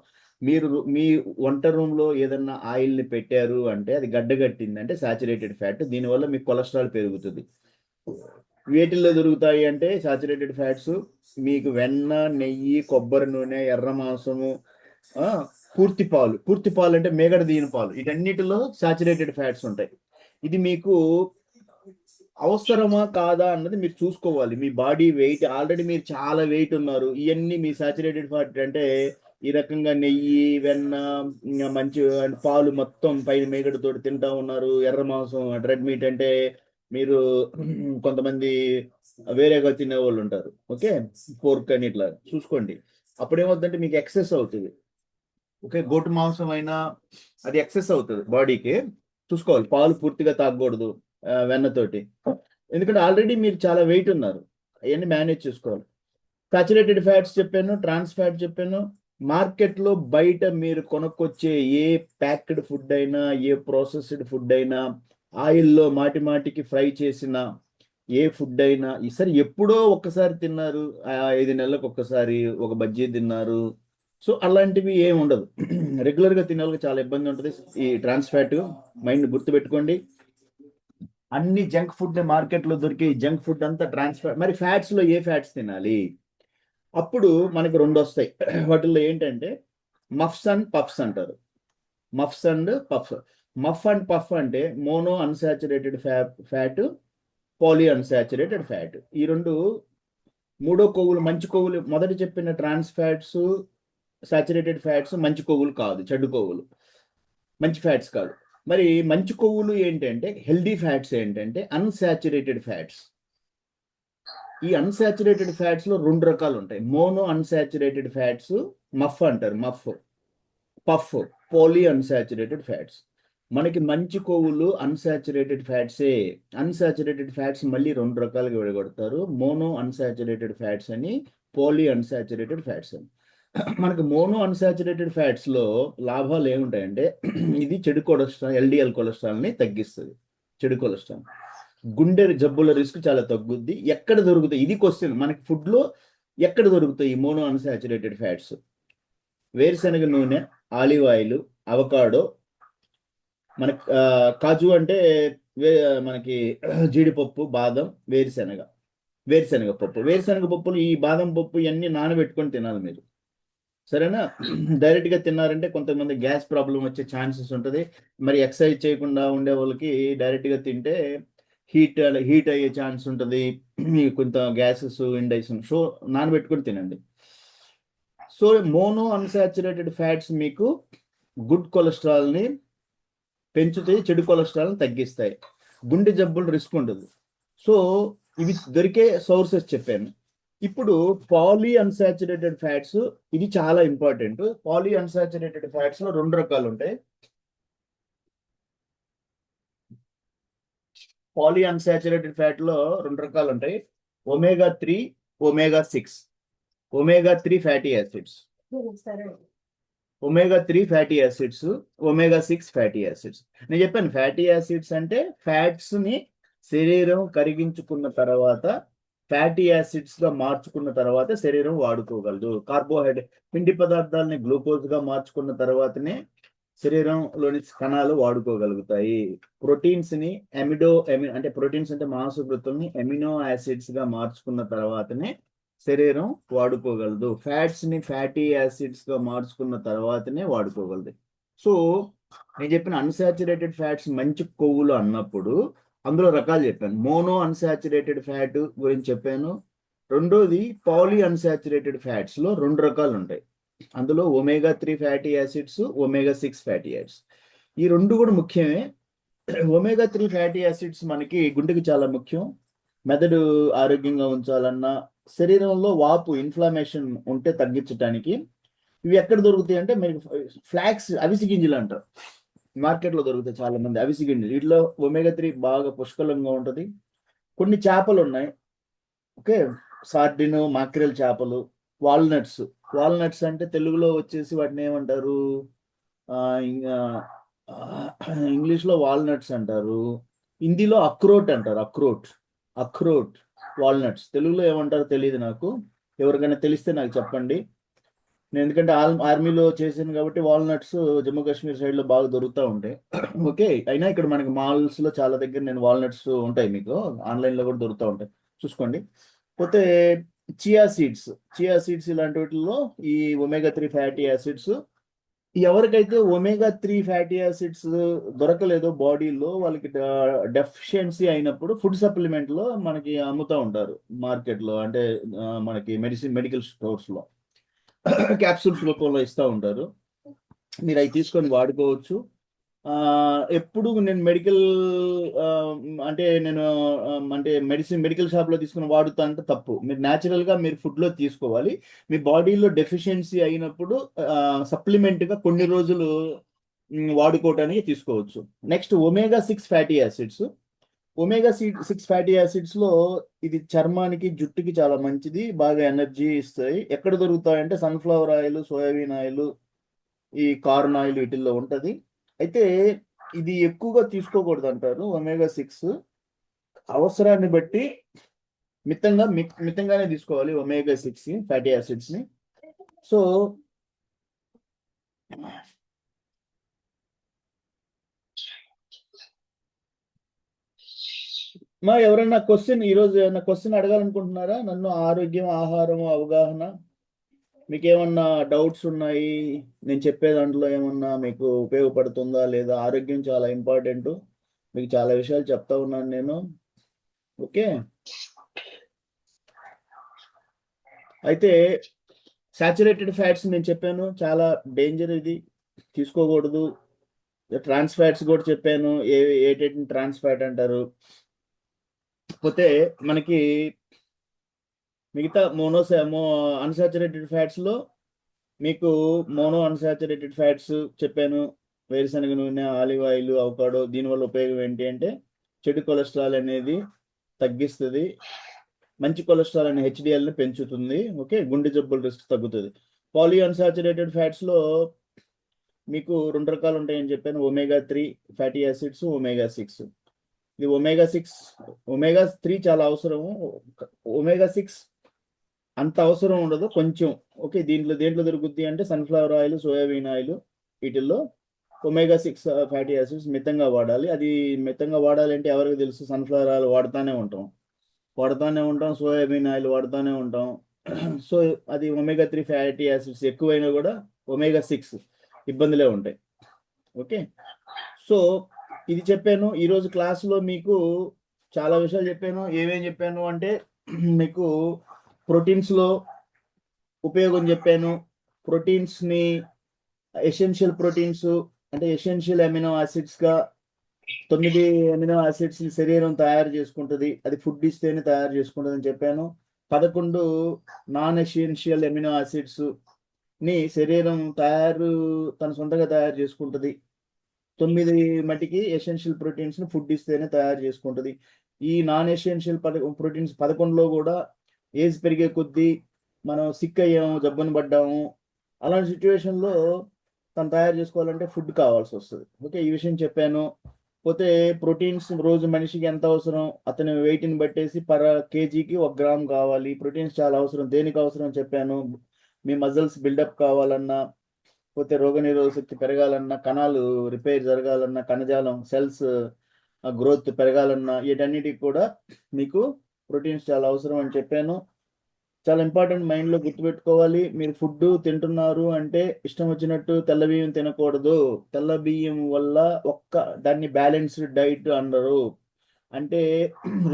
మీరు మీ వంట రూమ్లో ఏదన్నా ఆయిల్ని పెట్టారు అంటే అది గడ్డగట్టింది అంటే సాచురేటెడ్ ఫ్యాట్. దీనివల్ల మీకు కొలెస్ట్రాల్ పెరుగుతుంది. వేటిల్లో దొరుకుతాయి అంటే సాచురేటెడ్ ఫ్యాట్స్ మీకు వెన్న, నెయ్యి, కొబ్బరి నూనె, ఎర్ర మాంసము, పూర్తి పాలు అంటే మేగడ దీని పాలు, వీటన్నిటిలో సాచురేటెడ్ ఫ్యాట్స్ ఉంటాయి. ఇది మీకు అవసరమా కాదా అన్నది మీరు చూసుకోవాలి. మీ బాడీ వెయిట్, ఆల్రెడీ మీరు చాలా వెయిట్ ఉన్నారు, ఇవన్నీ మీ సాచురేటెడ్ ఫ్యాట్ అంటే ఈ రకంగా నెయ్యి, వెన్న, మంచి పాలు మొత్తం పైన మేగడతో తింటా ఉన్నారు, ఎర్ర మాంసం రెడ్ మీట్ అంటే మీరు కొంతమంది వేరేగా తినే వాళ్ళు ఉంటారు. ఓకే, పోర్క్ అని ఇట్లా చూసుకోండి. అప్పుడు ఏమవుతుందంటే మీకు ఎక్సెస్ అవుతుంది. ఓకే, గోటు మాంసం అయినా అది ఎక్సెస్ అవుతుంది బాడీకి, చూసుకోవాలి. పాలు పూర్తిగా తాగకూడదు వెన్నతోటి, ఎందుకంటే ఆల్రెడీ మీరు చాలా వెయిట్ ఉన్నారు, అవన్నీ మేనేజ్ చేసుకోవాలి. సాచురేటెడ్ ఫ్యాట్స్ చెప్పాను, ట్రాన్స్ ఫ్యాట్ చెప్పాను. మార్కెట్లో బయట మీరు కొనుక్కొచ్చే ఏ ప్యాక్డ్ ఫుడ్ అయినా, ఏ ప్రాసెస్డ్ ఫుడ్ అయినా, ఆయిల్లో మాటికి ఫ్రై చేసిన ఏ ఫుడ్ అయినా, ఈసారి ఎప్పుడో ఒక్కసారి తిన్నారు, 5 నెలలకు ఒక్కసారి ఒక బజ్జీ తిన్నారు, సో అలాంటివి ఏమి ఉండదు. రెగ్యులర్గా తినే వాళ్ళకి చాలా ఇబ్బంది ఉంటుంది ఈ ట్రాన్స్ ఫ్యాట్. మైండ్ గుర్తుపెట్టుకోండి. అన్ని జంక్ ఫుడ్ మార్కెట్లో దొరికే జంక్ ఫుడ్ అంతా ట్రాన్స్ ఫ్యాట్. మరి ఫ్యాట్స్లో ఏ ఫ్యాట్స్ తినాలి? అప్పుడు మనకు రెండు వస్తాయి. వాటిల్లో ఏంటంటే మఫ్స్ అండ్ పఫ్స్ అంటారు. MUFAs and PUFAs. MUFA and PUFA అంటే mono unsaturated fat, poly unsaturated fat. ఈ రెండు మూడో కొవ్వులు, మంచి కొవ్వులు. మొదటి చెప్పిన ట్రాన్స్ ఫ్యాట్స్, సాచురేటెడ్ ఫ్యాట్స్ మంచి కొవ్వులు కాదు, చెడు కొవ్వులు, మంచి ఫ్యాట్స్ కాదు. మరి మంచి కొవ్వులు ఏంటంటే హెల్దీ ఫ్యాట్స్ ఏంటంటే అన్సాచురేటెడ్ ఫ్యాట్స్. ఈ అన్సాచురేటెడ్ ఫ్యాట్స్లో 2 రకాలు ఉంటాయి. మోనో అన్సాచురేటెడ్ ఫ్యాట్స్, మఫ్ అంటారు, పఫ్, పాలీ అన్సాచురేటెడ్ ఫ్యాట్స్. మనకి మంచి కొవ్వులు అన్సాచురేటెడ్ ఫ్యాట్సే. అన్సాచురేటెడ్ ఫ్యాట్స్ మళ్ళీ 2 రకాలుగా విడగొడతారు, మోనో అన్సాచురేటెడ్ ఫ్యాట్స్ అని, పాలీ అన్సాచురేటెడ్ ఫ్యాట్స్ అని. మనకు మోనో అన్సాచురేటెడ్ ఫ్యాట్స్లో లాభాలు ఏముంటాయంటే ఇది చెడు కొలెస్ట్రాల్, ఎల్డిఎల్ కొలెస్ట్రాల్ని తగ్గిస్తుంది. చెడు కొలెస్ట్రాల్, గుండె జబ్బుల రిస్క్ చాలా తగ్గుద్ది. ఎక్కడ దొరుకుతాయి, ఇది క్వశ్చన్, మనకి ఫుడ్లో ఎక్కడ దొరుకుతాయి ఈ మోనో అన్సాచురేటెడ్ ఫ్యాట్స్? వేరుశనగ నూనె, ఆలివ్ ఆయిల్, అవకాడో, మనకి కాజు అంటే మనకి జీడిపప్పు, బాదం, వేరుశనగ పప్పులు, ఈ బాదం పప్పు ఇవన్నీ నానబెట్టుకొని తినాలి మీరు, సరేనా? డైరెక్ట్గా తిన్నారంటే కొంతమంది గ్యాస్ ప్రాబ్లం వచ్చే ఛాన్సెస్ ఉంటుంది. మరి ఎక్సర్సైజ్ చేయకుండా ఉండే వాళ్ళకి డైరెక్ట్గా తింటే హీట్ అయ్యే ఛాన్స్ ఉంటుంది, కొంత గ్యాసెస్, ఇండైజెషన్. సో నానబెట్టుకొని తినండి. సో మోనో అన్సాచురేటెడ్ ఫ్యాట్స్ మీకు గుడ్ కొలెస్ట్రాల్ని పెంచుతాయి, చెడు కొలెస్ట్రాల్ని తగ్గిస్తాయి, గుండె జబ్బులు రిస్క్ ఉంటుంది. సో ఇవి దొరికే సోర్సెస్ చెప్పాను. ఇప్పుడు పాలీ అన్సాచురేటెడ్ ఫ్యాట్స్, ఇది చాలా ఇంపార్టెంట్. పాలీ అన్సాచురేటెడ్ ఫ్యాట్స్ లో 2 రకాలు ఉంటాయి. పాలీ అన్సాచురేటెడ్ ఫ్యాట్ లో 2 రకాలు ఉంటాయి, omega 3 omega-6, omega-3 fatty acids, omega-3 fatty acids, omega-6 fatty acids. నేను చెప్పాను ఫ్యాటీ యాసిడ్స్ అంటే ఫ్యాట్స్ ని శరీరం కరిగించుకున్న తర్వాత ఫ్యాటీ యాసిడ్స్ గా మార్చుకున్న తర్వాత శరీరం వాడుకోగలదు. కార్బోహైడ్రేట్ పిండి పదార్థాలని గ్లూకోజ్ గా మార్చుకున్న తర్వాతనే శరీరంలోని కణాలు వాడుకోగలుగుతాయి. ప్రోటీన్స్ ని అంటే ప్రోటీన్స్ అంటే మాంసకృతుల్ని ఎమినో యాసిడ్స్ గా మార్చుకున్న తర్వాతనే శరీరం వాడుకోగలదు. ఫ్యాట్స్ ని ఫ్యాటీ యాసిడ్స్ గా మార్చుకున్న తర్వాతనే వాడుకోగలదు. సో నేను చెప్పిన అన్సాచురేటెడ్ ఫ్యాట్స్ మంచి కొవ్వులు అన్నప్పుడు అందులో రకాలు చెప్పాను. మోనో అన్సాచురేటెడ్ ఫ్యాట్ గురించి చెప్పాను. రెండోది పాలీ అన్సాచురేటెడ్ ఫ్యాట్స్ లో 2 రకాలు ఉంటాయి. అందులో omega-3 fatty acids, omega-6 fatty acids. ఈ 2 కూడా ముఖ్యమే. omega-3 ఫ్యాటీ యాసిడ్స్ మనకి గుండెకి చాలా ముఖ్యం. మెదడు ఆరోగ్యంగా ఉంచాలన్నా, శరీరంలో వాపు ఇన్ఫ్లమేషన్ ఉంటే తగ్గించడానికి ఇవి ఎక్కడ దొరుకుతాయి అంటే మీకు ఫ్లాక్స్ అవిసి గింజలు అంటారు, మార్కెట్లో దొరుకుతాయి చాలా మంది అవిసి గింజలు. వీటిలో omega-3 బాగా పుష్కలంగా ఉంటుంది. కొన్ని చేపలు ఉన్నాయి, ఓకే, సార్డిన్, మాక్రెల్ చేపలు, వాల్నట్స్ అంటే తెలుగులో వచ్చేసి వాటిని ఏమంటారు, ఇంగ్లీష్లో వాల్నట్స్ అంటారు, హిందీలో అక్రోట్ అంటారు. అక్రోట్ వాల్నట్స్ తెలుగులో ఏమంటారో తెలియదు నాకు. ఎవరికైనా తెలిస్తే నాకు చెప్పండి. నేను ఎందుకంటే ఆర్మీలో చేశాను కాబట్టి వాల్నట్స్ జమ్మూ కాశ్మీర్ సైడ్లో బాగా దొరుకుతూ ఉంటాయి. ఓకే, అయినా ఇక్కడ మనకి మాల్స్లో చాలా దగ్గర నేను వాల్నట్స్ ఉంటాయి, మీకు ఆన్లైన్లో కూడా దొరుకుతూ ఉంటాయి, చూసుకోండి. పోతే చియా సీడ్స్ ఇలాంటి వాటిల్లో ఈ omega-3 ఫ్యాటీ యాసిడ్స్. ఎవరికైతే omega-3 ఫ్యాటీ యాసిడ్స్ దొరకలేదో బాడీలో, వాళ్ళకి డెఫిషియన్సీ అయినప్పుడు ఫుడ్ సప్లిమెంట్ లో మనకి అమ్ముతూ ఉంటారు మార్కెట్లో, అంటే మనకి మెడికల్ స్టోర్స్ లో క్యాప్సూల్స్ రూపంలో ఇస్తూ ఉంటారు. మీరు అవి తీసుకొని వాడుకోవచ్చు. ఎప్పుడు నేను మెడికల్ షాప్ లో తీసుకుని వాడుతా అంటే తప్పు. మీరు న్యాచురల్ గా మీరు ఫుడ్ లో తీసుకోవాలి. మీ బాడీలో డెఫిషియన్సీ అయినప్పుడు సప్లిమెంట్ గా కొన్ని రోజులు వాడుకోవటానికి తీసుకోవచ్చు. Next omega-6 fatty acids. omega-6 fatty acids లో ఇది చర్మానికి, జుట్టుకి చాలా మంచిది, బాగా ఎనర్జీ ఇస్తాయి. ఎక్కడ దొరుకుతాయంటే సన్ఫ్లవర్ ఆయిల్, సోయాబీన్ ఆయిల్, ఈ కార్న్ ఆయిల్, వీటిల్లో ఉంటది. అయితే ఇది ఎక్కువగా తీసుకోకూడదు అంటారు. omega-6 అవసరాన్ని బట్టి మితంగానే తీసుకోవాలి omega-6 ఫ్యాటీ యాసిడ్స్ ని. సో ఎవరైనా ఈరోజు ఏమైనా క్వశ్చన్ అడగాలనుకుంటున్నారా నన్ను? ఆరోగ్యం, ఆహారం, అవగాహన, మీకు ఏమన్నా డౌట్స్ ఉన్నాయి? నేను చెప్పే దాంట్లో ఏమన్నా మీకు ఉపయోగపడుతుందా లేదా? ఆరోగ్యం చాలా ఇంపార్టెంట్, మీకు చాలా విషయాలు చెప్తా ఉన్నాను నేను. ఓకే, అయితే సాచురేటెడ్ ఫ్యాట్స్ నేను చెప్పాను, చాలా డేంజర్, ఇది తీసుకోకూడదు. ట్రాన్స్ ఫ్యాట్స్ కూడా చెప్పాను, ఏటేటిని ట్రాన్స్ ఫ్యాట్ అంటారు. పోతే మనకి మిగతా అన్సాచురేటెడ్ ఫ్యాట్స్ లో మీకు మోనో అన్సాచురేటెడ్ ఫ్యాట్స్ చెప్పాను. వేరుశనగ నూనె, ఆలివ్ ఆయిల్, అవకాడో. దీనివల్ల ఉపయోగం ఏంటి అంటే చెడు కొలెస్ట్రాల్ అనేది తగ్గిస్తుంది, మంచి కొలెస్ట్రాల్ అనే HDL ని పెంచుతుంది. ఓకే, గుండె జబ్బుల రిస్క్ తగ్గుతుంది. పాలీ అన్సాచురేటెడ్ ఫ్యాట్స్ లో మీకు 2 రకాలు ఉంటాయని చెప్పాను, omega-3 ఫ్యాటీ యాసిడ్స్, omega-6. ఇది omega-3 చాలా అవసరము, omega-6 అంత అవసరం ఉండదు, కొంచెం. ఓకే, దేంట్లో దొరుకుద్ది అంటే సన్ఫ్లవర్ ఆయిల్, సోయాబీన్ ఆయిల్, వీటిల్లో omega-6 ఫ్యాటీ యాసిడ్స్ మితంగా వాడాలి. అది మితంగా వాడాలి అంటే ఎవరికి తెలుసు? సన్ఫ్లవర్ ఆయిల్ వాడుతూనే ఉంటాం, సోయాబీన్ ఆయిల్ వాడుతూనే ఉంటాం. సో అది omega-3 ఫ్యాటీ యాసిడ్స్ ఎక్కువైనా కూడా omega-6 ఇబ్బందులే ఉంటాయి. ఓకే, సో ఇది చెప్పాను. ఈరోజు క్లాసులో మీకు చాలా విషయాలు చెప్పాను. ఏమేం చెప్పాను అంటే మీకు ప్రోటీన్స్ లో ఉపయోగం చెప్పాను. ప్రోటీన్స్ ని ఎసెన్షియల్ ప్రోటీన్స్ అంటే ఎసెన్షియల్ అమినో యాసిడ్స్ గా 9 అమినో యాసిడ్స్ ని శరీరం తయారు చేసుకుంటుంది, అది ఫుడ్ ఇస్తేనే తయారు చేసుకుంటుంది అని చెప్పాను. 11 నాన్ ఎసెన్షియల్ అమినో యాసిడ్స్ ని శరీరం తన సొంతంగా తయారు చేసుకుంటుంది. 9 మటుకి ఎసెన్షియల్ ప్రోటీన్స్ ని ఫుడ్ ఇస్తేనే తయారు చేసుకుంటుంది. ఈ నాన్ ఎసెన్షియల్ ప్రోటీన్స్ 11లో కూడా ఏజ్ పెరిగే కొద్దీ మనం సిక్ అయ్యాము, జబ్బున పడ్డాము, అలాంటి సిచ్యువేషన్లో తను తయారు చేసుకోవాలంటే ఫుడ్ కావాల్సి వస్తుంది. ఓకే, ఈ విషయం చెప్పాను. పోతే ప్రోటీన్స్ రోజు మనిషికి ఎంత అవసరం, అతని వెయిట్ని బట్టేసి పర్ కేజీకి 1 గ్రామ్ కావాలి. ప్రోటీన్స్ చాలా అవసరం. దేనికి అవసరం చెప్పాను. మీ మజిల్స్ బిల్డప్ కావాలన్నా, పోతే రోగనిరోధక శక్తి పెరగాలన్నా, కణాలు రిపేర్ జరగాలన్నా, కణజాలం సెల్స్ గ్రోత్ పెరగాలన్నా, వీటన్నిటికి కూడా మీకు ప్రోటీన్స్ చాలా అవసరం అని చెప్పాను. చాలా ఇంపార్టెంట్, మైండ్లో గుర్తుపెట్టుకోవాలి. మీరు ఫుడ్ తింటున్నారు అంటే ఇష్టం వచ్చినట్టు తెల్ల బియ్యం తినకూడదు. తెల్ల బియ్యం వల్ల దాన్ని బ్యాలెన్స్డ్ డైట్ అన్నారు. అంటే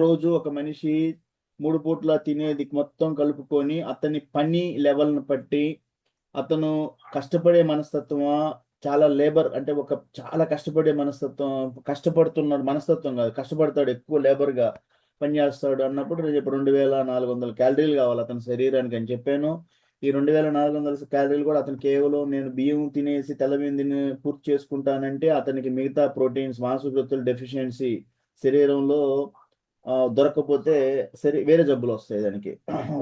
రోజు ఒక మనిషి 3 పూట్ల తినేది మొత్తం కలుపుకొని అతని పని లెవెల్ని బట్టి అతను కష్టపడే మనస్తత్వమా, చాలా లేబర్ అంటే చాలా కష్టపడే మనస్తత్వం, కష్టపడుతున్నాడు మనస్తత్వం కాదు, కష్టపడతాడు, ఎక్కువ లేబర్గా పనిచేస్తాడు అన్నప్పుడు నేను చెప్పి 2400 క్యాలరీలు కావాలి అతని శరీరానికి అని చెప్పాను. ఈ 2400 క్యాలరీలు కూడా అతను కేవలం నేను బియ్యం తినేసి తెల్ల బియ్యం తిని పూర్తి చేసుకుంటానంటే అతనికి మిగతా ప్రోటీన్స్, మాంసకృతుల డెఫిషియన్సీ శరీరంలో దొరకకపోతే వేరే జబ్బులు వస్తాయి దానికి.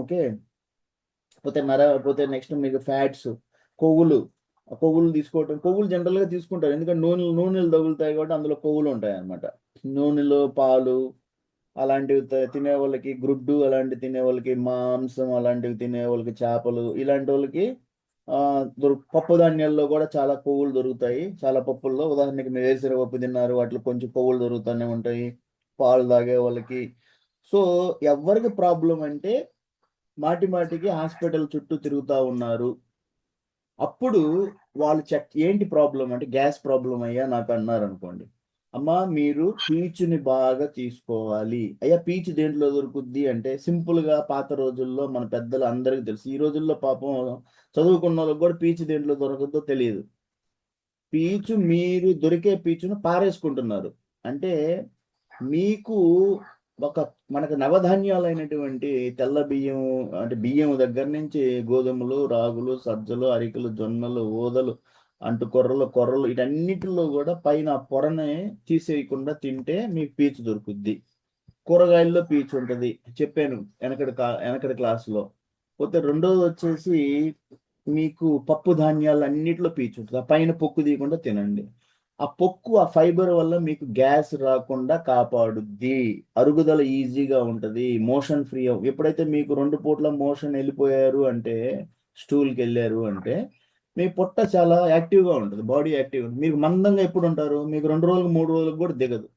ఓకే, పోతే నెక్స్ట్ మీకు ఫ్యాట్స్, కొవ్వులు తీసుకోవటం. కొవ్వులు జనరల్గా తీసుకుంటారు ఎందుకంటే నూనెలు తగులుతాయి కాబట్టి అందులో కొవ్వులు ఉంటాయి అన్నమాట. నూనెలో పాలు అలాంటివి తినే వాళ్ళకి, గుడ్డు అలాంటివి తినే వాళ్ళకి, మాంసం అలాంటివి తినే వాళ్ళకి, చేపలు ఇలాంటి వాళ్ళకి పప్పు ధాన్యాల్లో కూడా చాలా కొవ్వులు దొరుకుతాయి. చాలా పప్పుల్లో ఉదాహరణకి మీరు వేరుశనగపప్పు తిన్నారు, వాటిలో కొంచెం కొవ్వులు దొరుకుతూనే ఉంటాయి. పాలు తాగే వాళ్ళకి. సో ఎవరికి ప్రాబ్లం అంటే మాటికి హాస్పిటల్ చుట్టూ తిరుగుతూ ఉన్నారు. అప్పుడు వాళ్ళు ఏంటి ప్రాబ్లం అంటే గ్యాస్ ప్రాబ్లం అయ్యా నాకు అన్నారు అనుకోండి. అమ్మా మీరు పీచుని బాగా తీసుకోవాలి. అయ్యా పీచు దేంట్లో దొరుకుద్ది అంటే సింపుల్గా పాత రోజుల్లో మన పెద్దలు అందరికీ తెలుసు. ఈ రోజుల్లో పాపం చదువుకున్న వాళ్ళకి కూడా పీచు దేంట్లో దొరకదో తెలియదు. మీరు దొరికే పీచును పారేసుకుంటున్నారు. అంటే మీకు మనకు నవధాన్యాలైనటువంటి తెల్ల బియ్యం అంటే బియ్యం దగ్గర నుంచి గోధుమలు, రాగులు, సజ్జలు, అరికలు, జొన్నలు, ఊదలు, కొర్రలు వీటన్నిటిలో కూడా పైన పొరని తీసేయకుండా తింటే మీకు పీచు దొరుకుద్ది. కూరగాయల్లో పీచు ఉంటుంది చెప్పాను వెనకటి క్లాసులో. పోతే రెండోది వచ్చేసి మీకు పప్పు ధాన్యాలు అన్నిటిలో పీచు ఉంటుంది. ఆ పైన పొక్కు తీయకుండా తినండి. ఆ పొక్కు, ఆ ఫైబర్ వల్ల మీకు గ్యాస్ రాకుండా కాపాడుద్ది. అరుగుదల ఈజీగా ఉంటుంది. మోషన్ ఫ్రీ ఎప్పుడైతే మీకు 2 పూట్ల మోషన్ వెళ్ళిపోయారు అంటే, స్టూల్కి వెళ్ళారు అంటే మీ పొట్ట చాలా యాక్టివ్గా ఉంటుంది. Body active. మీరు మందంగా ఎప్పుడు ఉంటారు? మీకు 2 రోజులకు 3 రోజులకు కూడా దిగదు.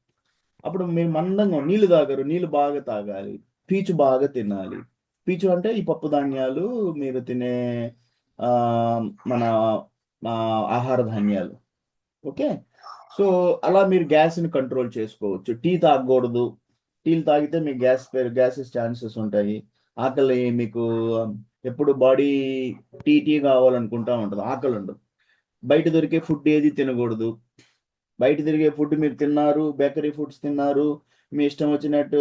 అప్పుడు మీరు మందంగా నీళ్లు తాగరు. నీళ్లు బాగా తాగాలి. పీచు బాగా తినాలి. పీచు అంటే ఈ పప్పు ధాన్యాలు, మీరు తినే మన ఆహార ధాన్యాలు. ఓకే, సో అలా మీరు గ్యాస్ని కంట్రోల్ చేసుకోవచ్చు. టీ తాగకూడదు. టీలు తాగితే మీకు గ్యాసెస్ ఛాన్సెస్ ఉంటాయి. ఆకలి మీకు ఎప్పుడు బాడీ టీ కావాలనుకుంటా ఉంటుంది, ఆకలి ఉండదు. బయట దొరికే ఫుడ్ ఏది తినకూడదు. బయట తిరిగే ఫుడ్ మీరు తిన్నారు, బేకరీ ఫుడ్స్ తిన్నారు, మీ ఇష్టం వచ్చినట్టు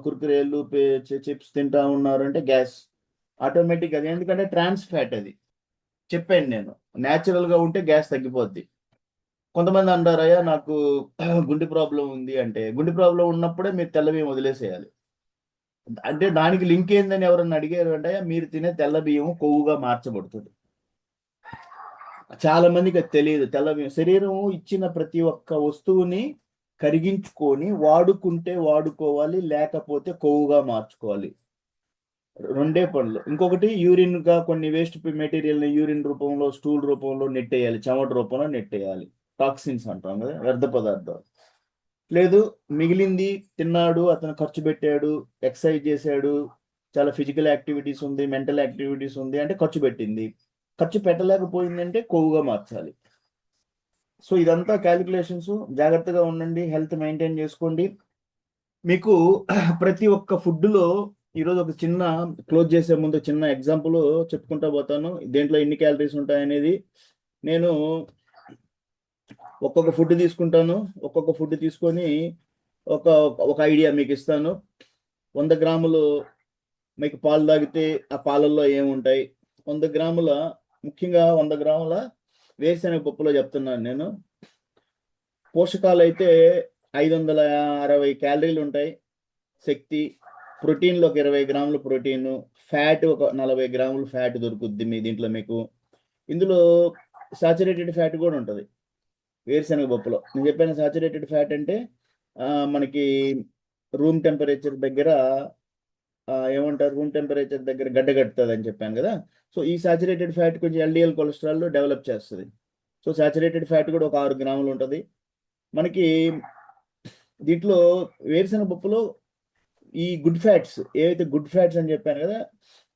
కుర్కురేలు, చిప్స్ తింటా ఉన్నారు అంటే గ్యాస్ ఆటోమేటిక్. అది ఎందుకంటే ట్రాన్స్ ఫ్యాట్. అది చెప్పాను నేను. న్యాచురల్గా ఉంటే గ్యాస్ తగ్గిపోద్ది. కొంతమంది అంటారయ్యా నాకు గుండె ప్రాబ్లం ఉంది అంటే, గుండె ప్రాబ్లం ఉన్నప్పుడే మీరు తెల్ల బియ్యం వదిలేసేయాలి. అంటే దానికి లింక్ ఏందని ఎవరన్నా అడిగారు అంటే మీరు తినే తెల్ల బియ్యం కొవ్వుగా మార్చబడుతుంది. చాలా మందికి అది తెలియదు. తెల్ల బియ్యం శరీరం ఇచ్చిన ప్రతి ఒక్క వస్తువుని కరిగించుకొని వాడుకుంటే వాడుకోవాలి, లేకపోతే కొవ్వుగా మార్చుకోవాలి. 2 పనులు. ఇంకొకటి యూరిన్ గా కొన్ని వేస్ట్ మెటీరియల్ యూరిన్ రూపంలో, స్టూల్ రూపంలో నెట్టేయాలి, చెమట రూపంలో నెట్టేయాలి. టాక్సిన్స్ అంటాం కదా, వ్యర్థ పదార్థాలు. లేదు మిగిలింది తిన్నాడు, అతను ఖర్చు పెట్టాడు, ఎక్సర్సైజ్ చేశాడు, చాలా ఫిజికల్ యాక్టివిటీస్ ఉంది, మెంటల్ యాక్టివిటీస్ ఉంది అంటే ఖర్చు పెట్టింది. ఖర్చు పెట్టలేకపోయిందంటే కొవ్వుగా మార్చాలి. సో ఇదంతా క్యాలిక్యులేషన్స్. జాగ్రత్తగా ఉండండి, హెల్త్ మెయింటైన్ చేసుకోండి. మీకు ప్రతి ఒక్క ఫుడ్లో ఈరోజు ఒక చిన్న క్లోజ్ చేసే ముందు చిన్న ఎగ్జాంపుల్ చెప్పుకుంటా పోతాను. దేంట్లో ఎన్ని క్యాలరీస్ ఉంటాయనేది. నేను ఒక్కొక్క ఫుడ్ తీసుకుంటాను. ఒక్కొక్క ఫుడ్ తీసుకొని ఒక ఐడియా మీకు ఇస్తాను. 100 గ్రాములు మీకు పాలు తాగితే ఆ పాలల్లో ఏముంటాయి, 100 గ్రాముల ముఖ్యంగా 100 గ్రాముల వేరుశనగ పప్పులో చెప్తున్నాను నేను. పోషకాలు అయితే 560 క్యాలరీలు ఉంటాయి. శక్తి, ప్రోటీన్లో ఒక 20 గ్రాములు ప్రోటీన్, ఫ్యాట్ ఒక 40 గ్రాములు ఫ్యాట్ దొరుకుద్ది మీ దీంట్లో మీకు. ఇందులో సాచురేటెడ్ ఫ్యాట్ కూడా ఉంటుంది వేరుశనగ పప్పులో. నేను చెప్పాను సాచురేటెడ్ ఫ్యాట్ అంటే మనకి రూమ్ టెంపరేచర్ దగ్గర ఏమంటారు, రూమ్ టెంపరేచర్ దగ్గర గడ్డ కట్టుతుంది అని చెప్పాను కదా. సో ఈ సాచురేటెడ్ ఫ్యాట్ కొంచెం ఎల్డిఎల్ కొలెస్ట్రాల్ డెవలప్ చేస్తుంది. సో సాచురేటెడ్ ఫ్యాట్ కూడా ఒక 6 గ్రాములు ఉంటుంది మనకి. దీంట్లో వేరుశనగ పప్పులో ఈ గుడ్ ఫ్యాట్స్, ఏవైతే గుడ్ ఫ్యాట్స్ అని చెప్పాను కదా,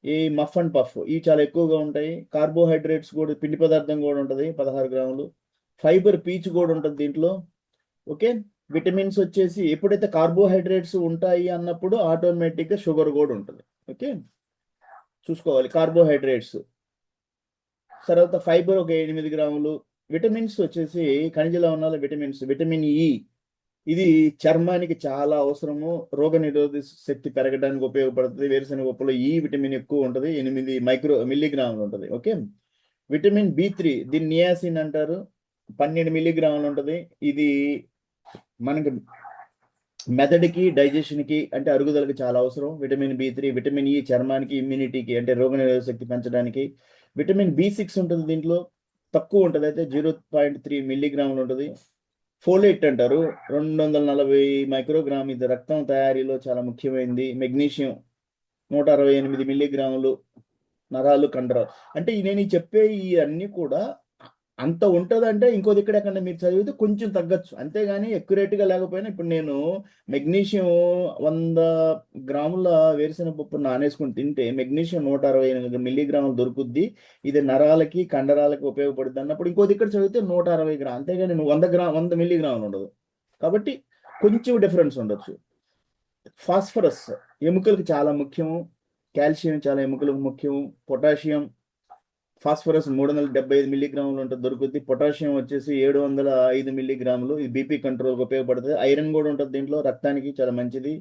ఈ మఫ్ అండ్ పఫ్, ఇవి చాలా ఎక్కువగా ఉంటాయి. కార్బోహైడ్రేట్స్ కూడా, పిండి పదార్థం కూడా ఉంటుంది 16 గ్రాములు. ఫైబర్, పీచు కూడా ఉంటుంది దీంట్లో. ఓకే, విటమిన్స్ వచ్చేసి ఎప్పుడైతే కార్బోహైడ్రేట్స్ ఉంటాయి అన్నప్పుడు ఆటోమేటిక్గా షుగర్ కూడా ఉంటుంది. ఓకే, చూసుకోవాలి కార్బోహైడ్రేట్స్. తర్వాత ఫైబర్ ఒక 8 గ్రాములు. విటమిన్స్ వచ్చేసి ఖనిజ లవణాల విటమిన్స్, విటమిన్ ఈ, ఇది చర్మానికి చాలా అవసరము, రోగ నిరోధక శక్తి పెరగడానికి ఉపయోగపడుతుంది. వేరుశనగ పప్పులో ఈ విటమిన్ ఎక్కువ ఉంటుంది, 8 మిల్లీగ్రాములు ఉంటుంది. ఓకే, విటమిన్ B3, దీన్ని నియాసిన్ అంటారు, 12 మిల్లీగ్రాములు ఉంటుంది. ఇది మనకి మెదడుకి, డైజెషన్కి అంటే అరుగుదలకి చాలా అవసరం విటమిన్ B3. విటమిన్ ఈ చర్మానికి, ఇమ్యూనిటీకి అంటే రోగ నిరోధక శక్తి పెంచడానికి. విటమిన్ B6 ఉంటుంది దీంట్లో, తక్కువ ఉంటుంది, అయితే 0.3 మిల్లీగ్రాములు ఉంటుంది. ఫోలేట్ అంటారు, 240 మైక్రోగ్రామ్, ఇది రక్తం తయారీలో చాలా ముఖ్యమైనది. మెగ్నీషియం 168 మిల్లీగ్రాములు, నరాలు, కండరాలు. అంటే నేను చెప్పే ఈ అన్నీ కూడా అంత ఉంటుందంటే ఇంకో ఎక్కడెక్కడ మీరు చదివితే కొంచెం తగ్గచ్చు, అంతేగాని ఎక్యురేట్గా లేకపోయినా. ఇప్పుడు నేను మెగ్నీషియం 100 గ్రాముల వేరుశనగ పప్పు నానేసుకుని తింటే మెగ్నీషియం 168 మిల్లీగ్రాములు దొరుకుద్ది. ఇది నరాలకి, కండరాలకి ఉపయోగపడుతుంది అన్నప్పుడు ఇంకో ఇక్కడ చదివితే 160 గ్రాములు, అంతేగాని 100 మిల్లీగ్రాములు ఉండదు. కాబట్టి కొంచెం డిఫరెన్స్ ఉండొచ్చు. ఫాస్ఫరస్ ఎముకలకు చాలా ముఖ్యము, కాల్షియం చాలా ఎముకలకు ముఖ్యము. పొటాషియం, ఫాస్ఫరస్ 375 మిల్లీగ్రాములు ఉంటుంది దొరుకుద్ది. పొటాషియం వచ్చేసి 705 మిల్లీగ్రాములు, ఇది బీపీ కంట్రోల్కి ఉపయోగపడుతుంది. ఐరన్ కూడా ఉంటుంది దీంట్లో, రక్తానికి చాలా మంచిది,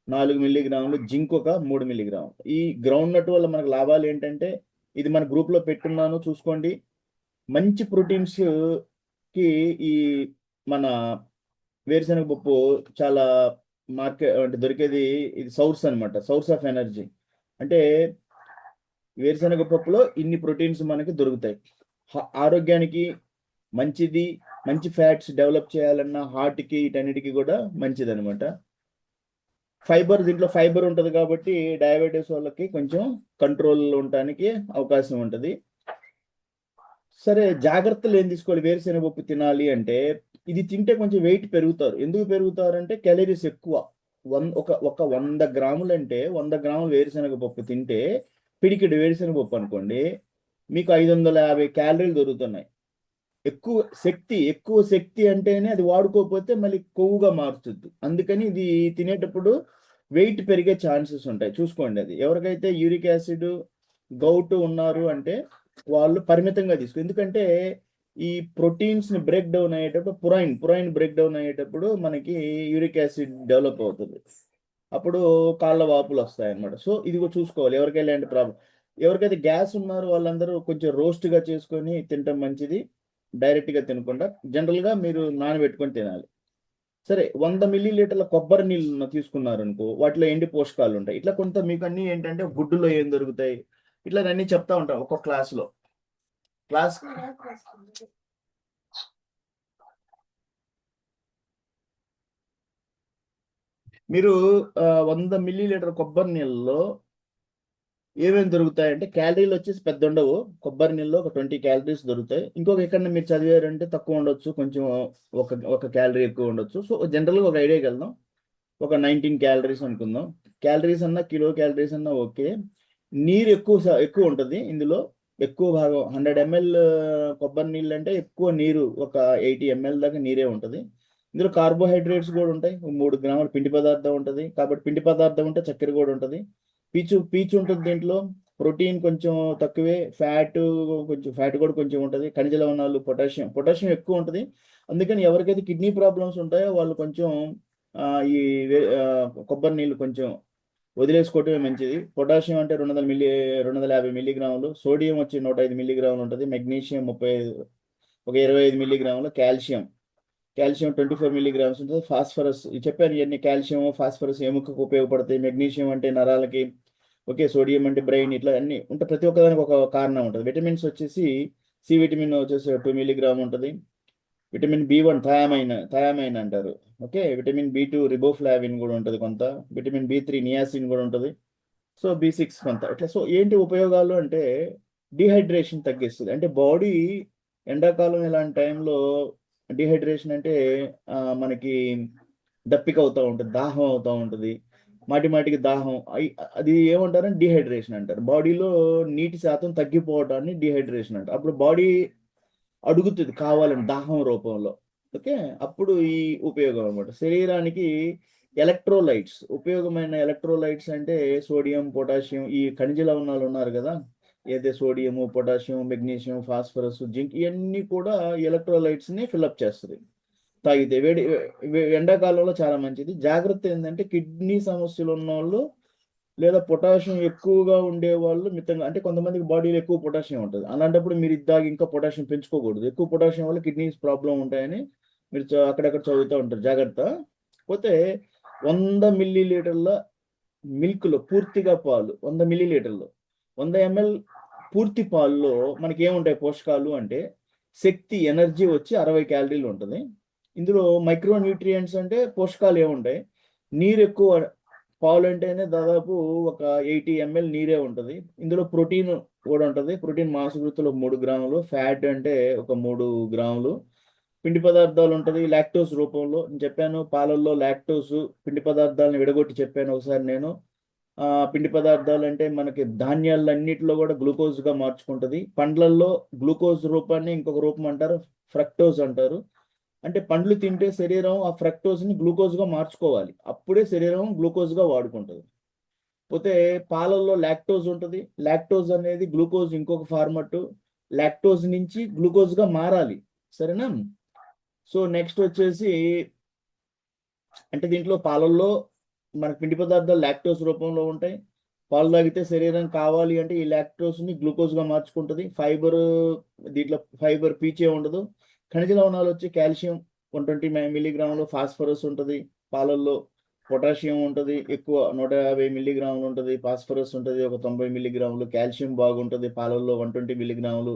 4 మిల్లీగ్రాములు. జింక్ ఒక 3 మిల్లీగ్రాములు. ఈ గ్రౌండ్ నట్ వల్ల మనకు లాభాలు ఏంటంటే, ఇది మన గ్రూప్లో పెట్టున్నాను చూసుకోండి. మంచి ప్రోటీన్స్కి ఈ మన వేరుశనగ పప్పు చాలా మార్కెట్ అంటే దొరికేది, ఇది సోర్స్ అనమాట, సోర్స్ ఆఫ్ ఎనర్జీ. అంటే వేరుశనగ పప్పులో ఇన్ని ప్రోటీన్స్ మనకి దొరుకుతాయి. ఆరోగ్యానికి మంచిది, మంచి ఫ్యాట్స్ డెవలప్ చేయాలన్నా, హార్ట్కి, వీటన్నిటికీ కూడా మంచిది అనమాట. ఫైబర్, దీంట్లో ఫైబర్ ఉంటుంది కాబట్టి డయాబెటీస్ వాళ్ళకి కొంచెం కంట్రోల్లో ఉండటానికి అవకాశం ఉంటుంది. సరే, జాగ్రత్తలు ఏం తీసుకోవాలి వేరుశనగ పప్పు తినాలి అంటే? ఇది తింటే కొంచెం వెయిట్ పెరుగుతారు. ఎందుకు పెరుగుతారంటే క్యాలరీస్ ఎక్కువ. ఒక 100 గ్రాములు అంటే 100 గ్రాములు వేరుశనగ పప్పు తింటే, పిడికిడి వేరుశనగ పప్పు అనుకోండి, మీకు 550 క్యాలరీలు దొరుకుతున్నాయి. ఎక్కువ శక్తి అంటేనే అది వాడుకోకపోతే మళ్ళీ కొవ్వుగా మారుతుంది. అందుకని ఇది తినేటప్పుడు వెయిట్ పెరిగే ఛాన్సెస్ ఉంటాయి, చూసుకోండి. అది ఎవరికైతే యూరిక్ యాసిడ్, గౌట్ ఉన్నారు అంటే వాళ్ళు పరిమితంగా తీసుకో. ఎందుకంటే ఈ ప్రోటీన్స్ని బ్రేక్ డౌన్ అయ్యేటప్పుడు, పురైన్ బ్రేక్ డౌన్ అయ్యేటప్పుడు మనకి యూరిక్ యాసిడ్ డెవలప్ అవుతుంది, అప్పుడు కాళ్ళ వాపులు వస్తాయి అన్నమాట. సో ఇది కూడా చూసుకోవాలి ఎవరికైనా ఇలాంటి ప్రాబ్లం. ఎవరికైతే గ్యాస్ ఉన్నారో వాళ్ళందరూ కొంచెం రోస్ట్గా చేసుకొని తినటం మంచిది, డైరెక్ట్గా తినకుండా. జనరల్గా మీరు నానబెట్టుకొని తినాలి. సరే, 100 మిల్లీలీటర్ల కొబ్బరి నీళ్ళు తీసుకున్నారనుకో, వాటిలో ఎండి పోషకాలు ఉంటాయి. ఇట్లా కొంత మీకు అన్నీ ఏంటంటే గుడ్డులో ఏం దొరుకుతాయి, ఇట్లా అన్నీ చెప్తా ఉంటాం ఒక్కొక్క క్లాస్లో. మీరు 100 మిల్లీలీటర్ కొబ్బరి నీళ్ళలో ఏమేమి దొరుకుతాయంటే, క్యాలరీలు వచ్చేసి పెద్ద ఉండవు. కొబ్బరి నీళ్ళలో ఒక 20 క్యాలరీస్ దొరుకుతాయి. ఇంకొక ఎక్కడ మీరు చదివారంటే తక్కువ ఉండొచ్చు, కొంచెం ఒక క్యాలరీ ఎక్కువ ఉండొచ్చు. సో జనరల్గా ఒక ఐడియాకి వెళ్దాం, ఒక 19 క్యాలరీస్ అనుకుందాం. క్యాలరీస్ అన్నా, కిలో క్యాలరీస్ అన్నా ఓకే. నీరు ఎక్కువ ఉంటుంది ఇందులో, ఎక్కువ భాగం. 100 ml కొబ్బరి నీళ్ళు అంటే ఎక్కువ నీరు, ఒక 80 ml దాకా నీరే ఉంటుంది. ఇందులో కార్బోహైడ్రేట్స్ కూడా ఉంటాయి, 3 గ్రాముల పిండి పదార్థం ఉంటుంది. కాబట్టి పిండి పదార్థం ఉంటే చక్కెర కూడా ఉంటుంది. పీచు ఉంటుంది దీంట్లో. ప్రోటీన్ కొంచెం తక్కువే, ఫ్యాట్ కూడా కొంచెం ఉంటుంది. ఖనిజ లవణాలు, పొటాషియం ఎక్కువ ఉంటుంది. అందుకని ఎవరికైతే కిడ్నీ ప్రాబ్లమ్స్ ఉంటాయో వాళ్ళు కొంచెం ఈ కొబ్బరి నీళ్ళు కొంచెం వదిలేసుకోవటమే మంచిది. పొటాషియం అంటే 250 మిల్లీగ్రాములు. సోడియం వచ్చి 105 మిల్లీగ్రాములు ఉంటుంది. మెగ్నీషియం 25 మిల్లీగ్రాములు. కాల్షియం కాల్షియం 24 మిల్లీగ్రామ్స్ ఉంటుంది. ఫాస్ఫరస్ చెప్పాను ఇవన్నీ, కాల్షియం ఫాస్ఫరస్ ఎముకకు ఉపయోగపడతాయి. మెగ్నీషియం అంటే నరాలకి, ఓకే, సోడియం అంటే బ్రెయిన్, ఇట్లా అన్ని ఉంటాయి. ప్రతి ఒక్కదానికి ఒక కారణం ఉంటుంది. విటమిన్స్ వచ్చేసి సి విటమిన్ వచ్చేసి 2 మిల్లీగ్రామ్ ఉంటుంది. విటమిన్ బి1 థయామైన్ అంటారు. ఓకే, విటమిన్ బి2 రిబోఫ్లావిన్ కూడా ఉంటుంది కొంత. విటమిన్ బి3 నియాసిన్ కూడా ఉంటుంది. సో బి6 కొంత ఇట్లా. సో ఏంటి ఉపయోగాలు అంటే డిహైడ్రేషన్ తగ్గిస్తుంది. అంటే బాడీ ఎండాకాలం ఇలాంటి టైంలో డిహైడ్రేషన్ అంటే మనకి దప్పిక అవుతూ ఉంటుంది, దాహం అవుతూ ఉంటుంది, మాటి మాటికి దాహం అది ఏమంటారంటే డిహైడ్రేషన్ అంటారు. బాడీలో నీటి శాతం తగ్గిపోవటాన్ని డిహైడ్రేషన్ అంటారు. అప్పుడు బాడీ అడుగుతుంది కావాలని దాహం రూపంలో. ఓకే, అప్పుడు ఈ ఉపయోగం అనమాట. శరీరానికి ఎలక్ట్రోలైట్స్, ఉపయోగమైన ఎలక్ట్రోలైట్స్ అంటే సోడియం, పొటాషియం, ఈ ఖనిజ లవణాలు ఉన్నారు కదా, ఏదైతే sodium, potassium, magnesium, phosphorus, zinc, ఇవన్నీ కూడా ఎలక్ట్రోలైట్స్ ని ఫిల్అప్ చేస్తుంది తాగితే. ఎండాకాలంలో చాలా మంచిది. జాగ్రత్త ఏంటంటే కిడ్నీ సమస్యలు ఉన్న వాళ్ళు లేదా పొటాషియం ఎక్కువగా ఉండేవాళ్ళు మితంగా, అంటే కొంతమందికి బాడీలో ఎక్కువ పొటాషియం ఉంటుంది, అలాంటప్పుడు మీరు ఇద్దాగి ఇంకా పొటాషియం పెంచుకోకూడదు. ఎక్కువ పొటాషియం వల్ల కిడ్నీస్ ప్రాబ్లం ఉంటాయని మీరు అక్కడక్కడ చదువుతూ ఉంటారు, జాగ్రత్త. పోతే 100 మిల్లీ లీటర్ల మిల్క్లో, పూర్తిగా పాలు 100 మిల్లీ లీటర్లు, 100 ఎంఎల్ పూర్తి పాల్లో మనకి ఏముంటాయి పోషకాలు అంటే శక్తి, ఎనర్జీ వచ్చి 60 క్యాలరీలు ఉంటుంది. ఇందులో మైక్రో న్యూట్రియంట్స్ అంటే పోషకాలు ఏముంటాయి, నీరు ఎక్కువ, పాలు అంటేనే దాదాపు ఒక 80 ఎంఎల్ నీరే ఉంటుంది. ఇందులో ప్రోటీన్ కూడా ఉంటుంది. ప్రోటీన్ మాంసకృతులు 3 గ్రాములు, ఫ్యాట్ అంటే ఒక 3 గ్రాములు, పిండి పదార్థాలు ఉంటుంది లాక్టోస్ రూపంలో. నేను చెప్పాను పాలల్లో లాక్టోస్, పిండి పదార్థాలను విడగొట్టి చెప్పాను ఒకసారి నేను. పిండి పదార్థాలు అంటే మనకి ధాన్యాలన్నిటిలో కూడా గ్లూకోజ్గా మార్చుకుంటుంది. పండ్లల్లో గ్లూకోజ్ రూపాన్ని ఇంకొక రూపం అంటారు, ఫ్రక్టోజ్ అంటారు. అంటే పండ్లు తింటే శరీరం ఆ ఫ్రక్టోజ్ని గ్లూకోజ్గా మార్చుకోవాలి, అప్పుడే శరీరం గ్లూకోజ్గా వాడుకుంటుంది. పోతే పాలల్లో లాక్టోజ్ ఉంటుంది. లాక్టోజ్ అనేది గ్లూకోజ్ ఇంకొక ఫార్మట్, లాక్టోజ్ నుంచి గ్లూకోజ్గా మారాలి, సరేనా. సో నెక్స్ట్ వచ్చేసి, అంటే దీంట్లో పాలల్లో మనకు పిండి పదార్థాలు లాక్టోజ్ రూపంలో ఉంటాయి. పాలు తాగితే శరీరం కావాలి అంటే ఈ లాక్టోజ్ని గ్లూకోజ్గా మార్చుకుంటుంది. ఫైబర్, దీంట్లో ఫైబర్ పీచే ఉండదు. ఖనిజ లవణాలు వచ్చి కాల్షియం 120 మిల్లీగ్రాములు, ఫాస్ఫరస్ ఉంటుంది పాలల్లో, పొటాషియం ఉంటుంది ఎక్కువ 150 మిల్లీగ్రాములు ఉంటుంది, ఫాస్ఫరస్ ఉంటుంది ఒక 90 మిల్లీగ్రాములు, కాల్షియం బాగుంటుంది పాలల్లో 120 మిల్లీగ్రాములు.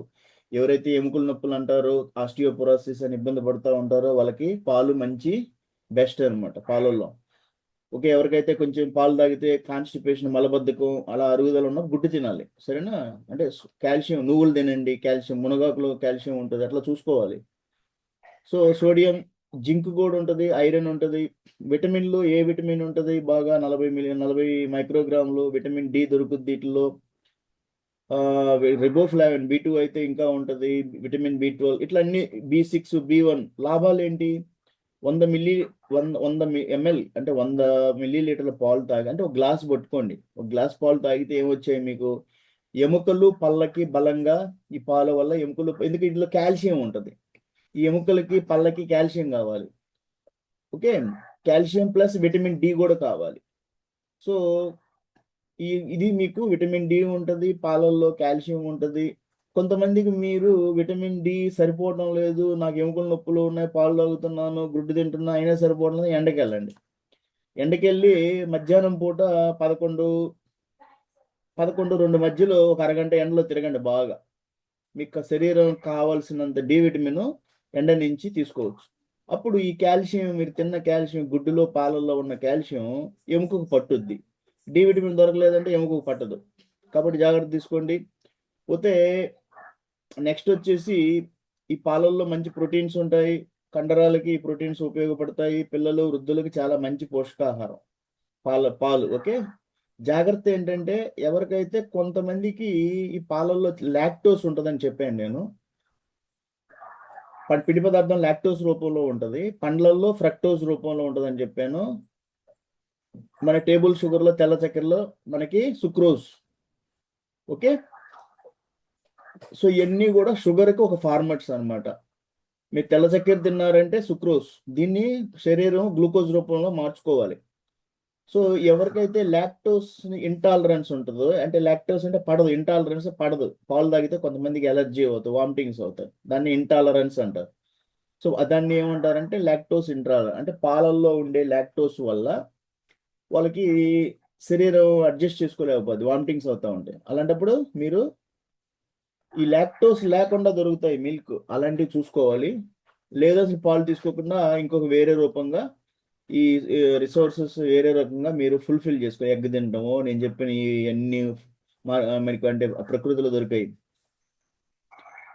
ఎవరైతే ఎముకల నొప్పులు అంటారో, ఆస్టియోపొరోసిస్ అని ఇబ్బంది పడుతూ ఉంటారో వాళ్ళకి పాలు మంచి బెస్ట్ అనమాట పాలల్లో. ఓకే, ఎవరికైతే కొంచెం పాలు తాగితే కాన్స్టిపేషన్, మలబద్ధకం, అలా అరుగుదల ఉన్న గుడ్డు తినాలి, సరేనా. అంటే కాల్షియం, నువ్వులు తినండి, కాల్షియం, మునగాకులో కాల్షియం ఉంటుంది, అట్లా చూసుకోవాలి. సో సోడియం, జింక్ కూడా ఉంటుంది, ఐరన్ ఉంటుంది. విటమిన్లు, ఏ విటమిన్ ఉంటుంది బాగా 40 మైక్రోగ్రాములు. విటమిన్ డి దొరుకుద్ది వీటిలో. రిబోఫ్లావిన్ బి2 అయితే ఇంకా ఉంటుంది, విటమిన్ బి12, ఇట్లా అన్ని, బి6, బి1. లాభాలు ఏంటి, 100 మిల్లీ 100 ఎంఎల్ అంటే 100 మిల్లీ లీటర్ల పాలు తాగి, అంటే ఒక గ్లాస్ పట్టుకోండి, ఒక గ్లాస్ పాలు తాగితే ఏమొచ్చాయి మీకు, ఎముకలు పళ్ళకి బలంగా, ఈ పాల వల్ల ఎముకలు, ఎందుకంటే ఇందులో కాల్షియం ఉంటుంది, ఈ ఎముకలకి పళ్ళకి కాల్షియం కావాలి. Okay, calcium plus vitamin D కూడా కావాలి. సో ఇది మీకు విటమిన్ డి ఉంటుంది, పాలల్లో కాల్షియం ఉంటుంది. కొంతమందికి మీరు విటమిన్ డి సరిపోవడం లేదు, నాకు ఎముకల నొప్పులు ఉన్నాయి, పాలు తాగుతున్నాను, గుడ్డు తింటున్నా, అయినా సరిపోవడం లేదు, ఎండకి వెళ్ళండి. ఎండకెళ్ళి మధ్యాహ్నం పూట 11, 2 మధ్యలో ఒక అరగంట ఎండలో తిరగండి బాగా. మీకు శరీరం కావాల్సినంత డి విటమిన్ ఎండ నుంచి తీసుకోవచ్చు. అప్పుడు ఈ కాల్షియం, మీరు తిన్న కాల్షియం, గుడ్డులో పాలల్లో ఉన్న కాల్షియం ఎముకకు పట్టుద్ది. డి విటమిన్ దొరకలేదంటే ఎముకకు పట్టదు, కాబట్టి జాగ్రత్త తీసుకోండి. పోతే నెక్స్ట్ వచ్చేసి, ఈ పాలల్లో మంచి ప్రోటీన్స్ ఉంటాయి, కండరాలకి ఈ ప్రోటీన్స్ ఉపయోగపడతాయి. పిల్లలు, వృద్ధులకి చాలా మంచి పోషకాహారం పాలు. ఓకే, జాగ్రత్త ఏంటంటే ఎవరికైతే కొంతమందికి ఈ పాలల్లో లాక్టోస్ ఉంటుందని చెప్పాను నేను. పిండి పదార్థం లాక్టోస్ రూపంలో ఉంటుంది, పండ్లల్లో ఫ్రక్టోస్ రూపంలో ఉంటుంది అని చెప్పాను. మన టేబుల్ షుగర్లో, తెల్ల చక్కెరలో మనకి సుక్రోజ్. ఓకే, సో ఇవన్నీ కూడా షుగర్కి ఒక ఫార్మాట్స్ అనమాట. మీరు తెల్ల చక్కెర తిన్నారంటే సుక్రోజ్, దీన్ని శరీరం గ్లూకోజ్ రూపంలో మార్చుకోవాలి. సో ఎవరికైతే లాక్టోస్ ఇంటాలరెన్స్ ఉంటుందో, అంటే లాక్టోస్ అంటే పడదు, ఇంటాలరెన్స్ పడదు, పాలు తాగితే కొంతమందికి ఎలర్జీ అవుతుంది, వామిటింగ్స్ అవుతాయి, దాన్ని ఇంటాలరెన్స్ అంటారు. సో దాన్ని ఏమంటారంటే లాక్టోస్ ఇంట్రాల్, అంటే పాలల్లో ఉండే లాక్టోస్ వల్ల వాళ్ళకి శరీరం అడ్జస్ట్ చేసుకోలేకపోద్ది, వామిటింగ్స్ అవుతూ ఉంటాయి. అలాంటప్పుడు మీరు ఈ లాక్టోస్ లేకుండా దొరుకుతాయి మిల్క్, అలాంటివి చూసుకోవాలి. లేదా అసలు పాలు తీసుకోకుండా ఇంకొక వేరే రూపంగా ఈ రిసోర్సెస్ వేరే రకంగా మీరు ఫుల్ఫిల్ చేసుకో, ఎగ్ తినటము, నేను చెప్పిన ఈ అన్ని మనకి అంటే ప్రకృతిలో దొరికాయి.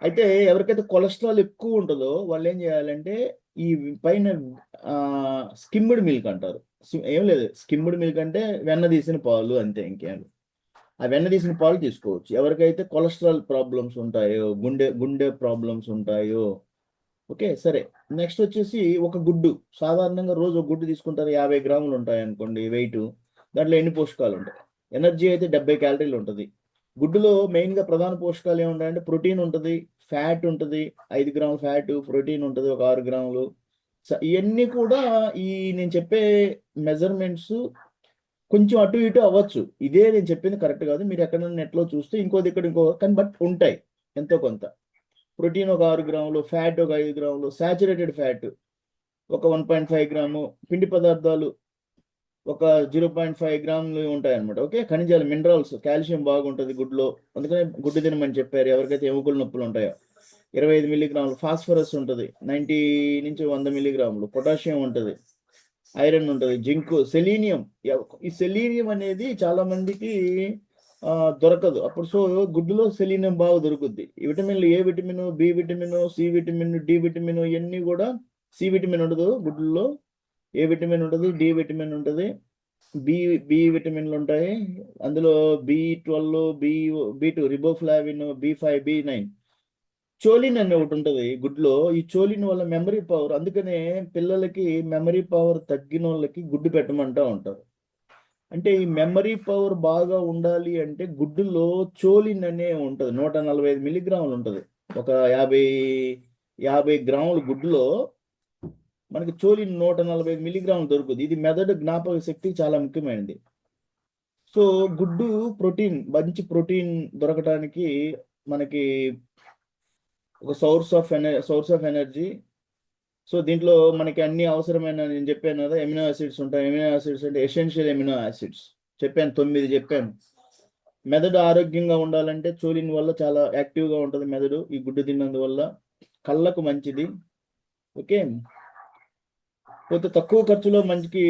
అయితే ఎవరికైతే కొలెస్ట్రాల్ ఎక్కువ ఉంటుందో వాళ్ళు ఏం చేయాలంటే ఈ పైన స్కిమ్డ్ మిల్క్ అంటారు. ఏం లేదు, స్కిమ్డ్ మిల్క్ అంటే వెన్న తీసిన పాలు అంతే, ఇంకేం లేదు. ఆ వెన్న తీసిన పాలు తీసుకోవచ్చు. ఎవరికైతే కొలెస్ట్రాల్ ప్రాబ్లమ్స్ ఉంటాయో, గుండె గుండె ప్రాబ్లమ్స్ ఉంటాయో. ఓకే, సరే. నెక్స్ట్ వచ్చేసి ఒక గుడ్డు, సాధారణంగా రోజు ఒక గుడ్డు తీసుకుంటారు, 50 గ్రాములు ఉంటాయి అనుకోండి వెయిట్. దాంట్లో ఎన్ని పోషకాలు ఉంటాయి? ఎనర్జీ అయితే 70 క్యాలరీలు ఉంటుంది. గుడ్డులో మెయిన్గా ప్రధాన పోషకాలు ఏముంటాయంటే ప్రోటీన్ ఉంటుంది, ఫ్యాట్ ఉంటుంది, 5 గ్రాముల ఫ్యాట్, ప్రోటీన్ ఉంటుంది ఒక 6 గ్రాములు. ఇవన్నీ కూడా ఈ నేను చెప్పే మెజర్మెంట్స్ కొంచెం అటు ఇటు అవ్వచ్చు. ఇదే నేను చెప్పింది కరెక్ట్ కాదు, మీరు ఎక్కడైనా నెట్లో చూస్తే ఇంకోది ఇక్కడ ఇంకో, కానీ బట్ ఉంటాయి ఎంతో కొంత. ప్రోటీన్ ఒక 6 గ్రాములు, ఫ్యాట్ ఒక 5 గ్రాములు, సాచురేటెడ్ ఫ్యాట్ ఒక 1.5 గ్రాము, పిండి పదార్థాలు ఒక 0.5 గ్రాములు ఉంటాయి అనమాట. ఓకే, ఖనిజాలు, మినరల్స్, కాల్షియం బాగుంటుంది గుడ్లో, అందుకనే గుడ్డు తినమని చెప్పారు ఎవరికైతే ఎముకల నొప్పులు ఉంటాయో. 25 మిల్లీగ్రాములు ఫాస్ఫరస్ ఉంటుంది, 90 నుంచి 100 మిల్లీగ్రాములు. పొటాషియం ఉంటుంది, ఐరన్ ఉంటుంది, జింక్, సెలీనియం. ఈ సెలీనియం అనేది చాలా మందికి దొరకదు అప్పుడు. సో గుడ్డులో సెలీనియం బాగా దొరుకుద్ది. ఈ విటమిన్లు, A vitamin, B vitamin, C vitamin, D vitamin, ఇవన్నీ కూడా. సి విటమిన్ ఉండదు గుడ్డులో, ఏ విటమిన్ ఉంటుంది, డి విటమిన్ ఉంటుంది, బి బి విటమిన్లు ఉంటాయి. అందులో B12, B2, riboflavin, B5, B9. చోలిన్ అనే ఒకటి ఉంటుంది గుడ్లో. ఈ చోలిన్ వల్ల మెమరీ పవర్, అందుకనే పిల్లలకి మెమరీ పవర్ తగ్గిన వాళ్ళకి గుడ్డు పెట్టమంటా ఉంటారు. అంటే ఈ మెమరీ పవర్ బాగా ఉండాలి అంటే గుడ్డులో చోలిన్ అనే ఉంటుంది, 145 మిల్లీగ్రాములు ఉంటుంది. ఒక 50 గ్రాముల గుడ్డులో మనకి చోలిన్ 145 మిల్లీగ్రాములు దొరుకుతుంది. ఇది మెదడు జ్ఞాపక శక్తి చాలా ముఖ్యమైనది. సో గుడ్డు ప్రోటీన్, మంచి ప్రోటీన్ దొరకడానికి మనకి ఒక సోర్స్ ఆఫ్ ఎనర్జీ. సో దీంట్లో మనకి అన్ని అవసరమైన, నేను చెప్పాను కదా, ఎమినో యాసిడ్స్ ఉంటాయి. ఎమినో యాసిడ్స్ అంటే ఎసెన్షియల్ ఎమినో యాసిడ్స్ చెప్పాను, 9 చెప్పాను. మెదడు ఆరోగ్యంగా ఉండాలంటే చోలిన్ వల్ల చాలా యాక్టివ్గా ఉంటుంది మెదడు, ఈ గుడ్డు తిన్నందువల్ల. కళ్ళకు మంచిది. ఓకే, పోతే తక్కువ ఖర్చులో మంచికి,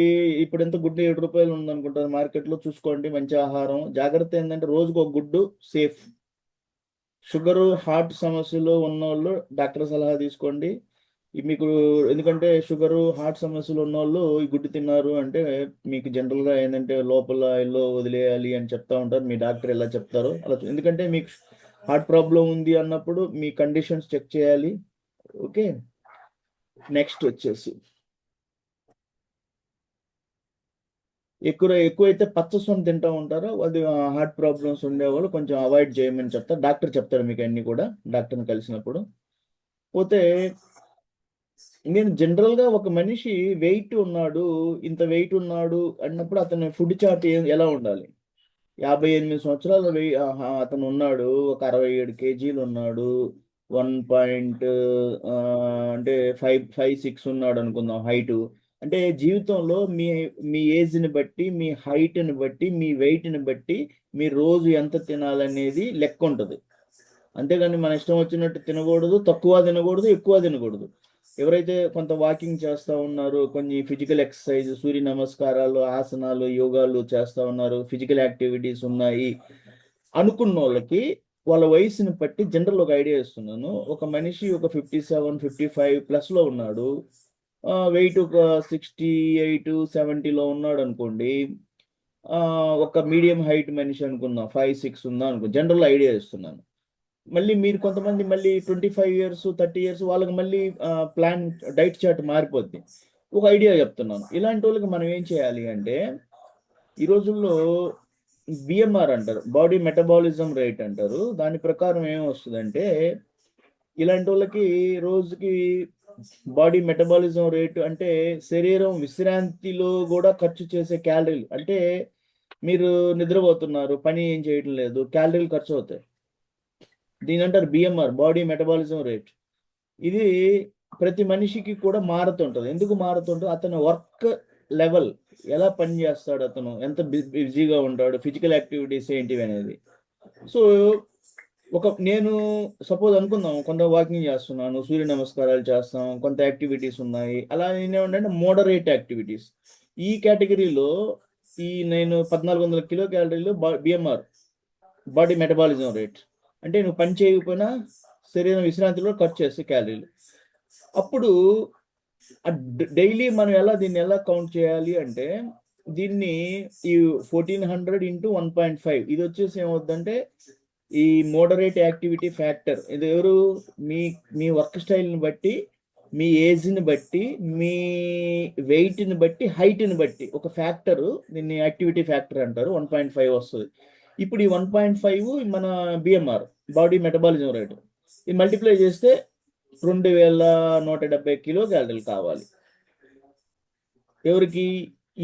ఇప్పుడు ఎంత గుడ్డు 7 రూపాయలు ఉందనుకుంటారు మార్కెట్లో, చూసుకోండి. మంచి ఆహారం. జాగ్రత్త ఏంటంటే రోజుకు ఒక గుడ్డు సేఫ్. షుగరు, హార్ట్ సమస్యలు ఉన్నవాళ్ళు డాక్టర్ సలహా తీసుకోండి. మీకు ఎందుకంటే షుగరు, హార్ట్ సమస్యలు ఉన్నవాళ్ళు ఈ గుడ్డు తిన్నారు అంటే మీకు జనరల్గా ఏంటంటే లోపల ఎల్లో వదిలేయాలి అని చెప్తా ఉంటారు. మీ డాక్టర్ ఎలా చెప్తారో అలా, ఎందుకంటే మీకు హార్ట్ ప్రాబ్లం ఉంది అన్నప్పుడు మీ కండిషన్స్ చెక్ చేయాలి. ఓకే, నెక్స్ట్ వచ్చేసి ఎక్కువైతే పచ్చసొన తింటూ ఉంటారో అది హార్ట్ ప్రాబ్లమ్స్ ఉండేవాళ్ళు కొంచెం అవాయిడ్ చేయమని చెప్తారు. డాక్టర్ చెప్తారు మీకు అన్ని కూడా, డాక్టర్ని కలిసినప్పుడు. పోతే నేను జనరల్గా ఒక మనిషి వెయిట్ ఉన్నాడు, ఇంత వెయిట్ ఉన్నాడు అన్నప్పుడు అతని ఫుడ్ చార్ట్ ఎలా ఉండాలి? 58 సంవత్సరాల అతను ఉన్నాడు, ఒక 67 కేజీలు ఉన్నాడు, 1 అంటే 5'6" ఉన్నాడు అనుకుందాం హైటు. అంటే జీవితంలో మీ మీ ఏజ్ని బట్టి, మీ హైట్ని బట్టి, మీ వెయిట్ని బట్టి మీరు రోజు ఎంత తినాలనేది లెక్క ఉంటుంది. అంతేగాని మన ఇష్టం వచ్చినట్టు తినకూడదు, తక్కువ తినకూడదు, ఎక్కువ తినకూడదు. ఎవరైతే కొంత వాకింగ్ చేస్తూ ఉన్నారు, కొన్ని ఫిజికల్ ఎక్సర్సైజ్, సూర్య నమస్కారాలు, ఆసనాలు, యోగాలు చేస్తూ ఉన్నారు, ఫిజికల్ యాక్టివిటీస్ ఉన్నాయి అనుకున్న వాళ్ళకి వాళ్ళ వయసుని బట్టి జనరల్ ఒక ఐడియా ఇస్తున్నాను. ఒక మనిషి ఒక 57, 55 ప్లస్లో ఉన్నాడు, వెయిట్ ఒక 68, 70లో ఉన్నాడు అనుకోండి. ఒక మీడియం హైట్ మనిషి అనుకుందాం, 5'6" ఉందా అనుకో, జనరల్ ఐడియా ఇస్తున్నాను. మళ్ళీ మీరు కొంతమంది మళ్ళీ 25 ఇయర్స్, 30 ఇయర్స్ వాళ్ళకి మళ్ళీ ప్లాన్, డైట్ చార్ట్ మారిపోద్ది. ఒక ఐడియా చెప్తున్నాను. ఇలాంటి వాళ్ళకి మనం ఏం చేయాలి అంటే, ఈ రోజుల్లో బిఎంఆర్ అంటారు, బాడీ మెటబాలిజం రేట్ అంటారు. దాని ప్రకారం ఏమొస్తుందంటే, ఇలాంటి వాళ్ళకి రోజుకి బాడీ మెటబాలిజం రేటు అంటే శరీరం విశ్రాంతిలో కూడా ఖర్చు చేసే క్యాలరీలు, అంటే మీరు నిద్రపోతున్నారు, పని ఏం చేయడం లేదు, క్యాలరీలు ఖర్చు అవుతాయి. దీని అంటారు బిఎంఆర్, బాడీ మెటబాలిజం రేట్. ఇది ప్రతి మనిషికి కూడా మారుతుంటుంది. ఎందుకు మారుతుంటుంది? అతని వర్క్ లెవెల్ ఎలా పని చేస్తాడు, అతను ఎంత బిజీగా ఉంటాడు, ఫిజికల్ యాక్టివిటీస్ ఏంటివి అనేది. సో నేను సపోజ్ అనుకుందాం, కొంత వాకింగ్ చేస్తున్నాను, సూర్య నమస్కారాలు చేస్తాం, కొంత యాక్టివిటీస్ ఉన్నాయి. అలా నేనేమంటే మోడరేట్ యాక్టివిటీస్. ఈ కేటగిరీలో నేను 1400 కిలో క్యాలరీలు బిఎంఆర్, బాడీ మెటబాలిజం రేట్. అంటే నువ్వు పని చేయకపోయినా శరీరం విశ్రాంతిలో ఖర్చు చేస్తే క్యాలరీలు. అప్పుడు డైలీ మనం దీన్ని ఎలా కౌంట్ చేయాలి అంటే, దీన్ని ఈ 1400 ఇంటూ 1.5 ఇది వచ్చేసి ఏమవుతుందంటే ఈ మోడరేట్ యాక్టివిటీ ఫ్యాక్టర్. ఇది ఎవరు? మీ వర్క్ స్టైల్ని బట్టి, మీ ఏజ్ని బట్టి, మీ వెయిట్ని బట్టి, హైట్ని బట్టి ఒక ఫ్యాక్టర్, దీన్ని యాక్టివిటీ ఫ్యాక్టర్ అంటారు. 1.5 వస్తుంది. ఇప్పుడు ఈ 1.5 మన బిఎంఆర్, బాడీ మెటబాలిజం రేటు. ఇది మల్టిప్లై చేస్తే 2170 కిలో క్యాలరీలు కావాలి. ఎవరికి?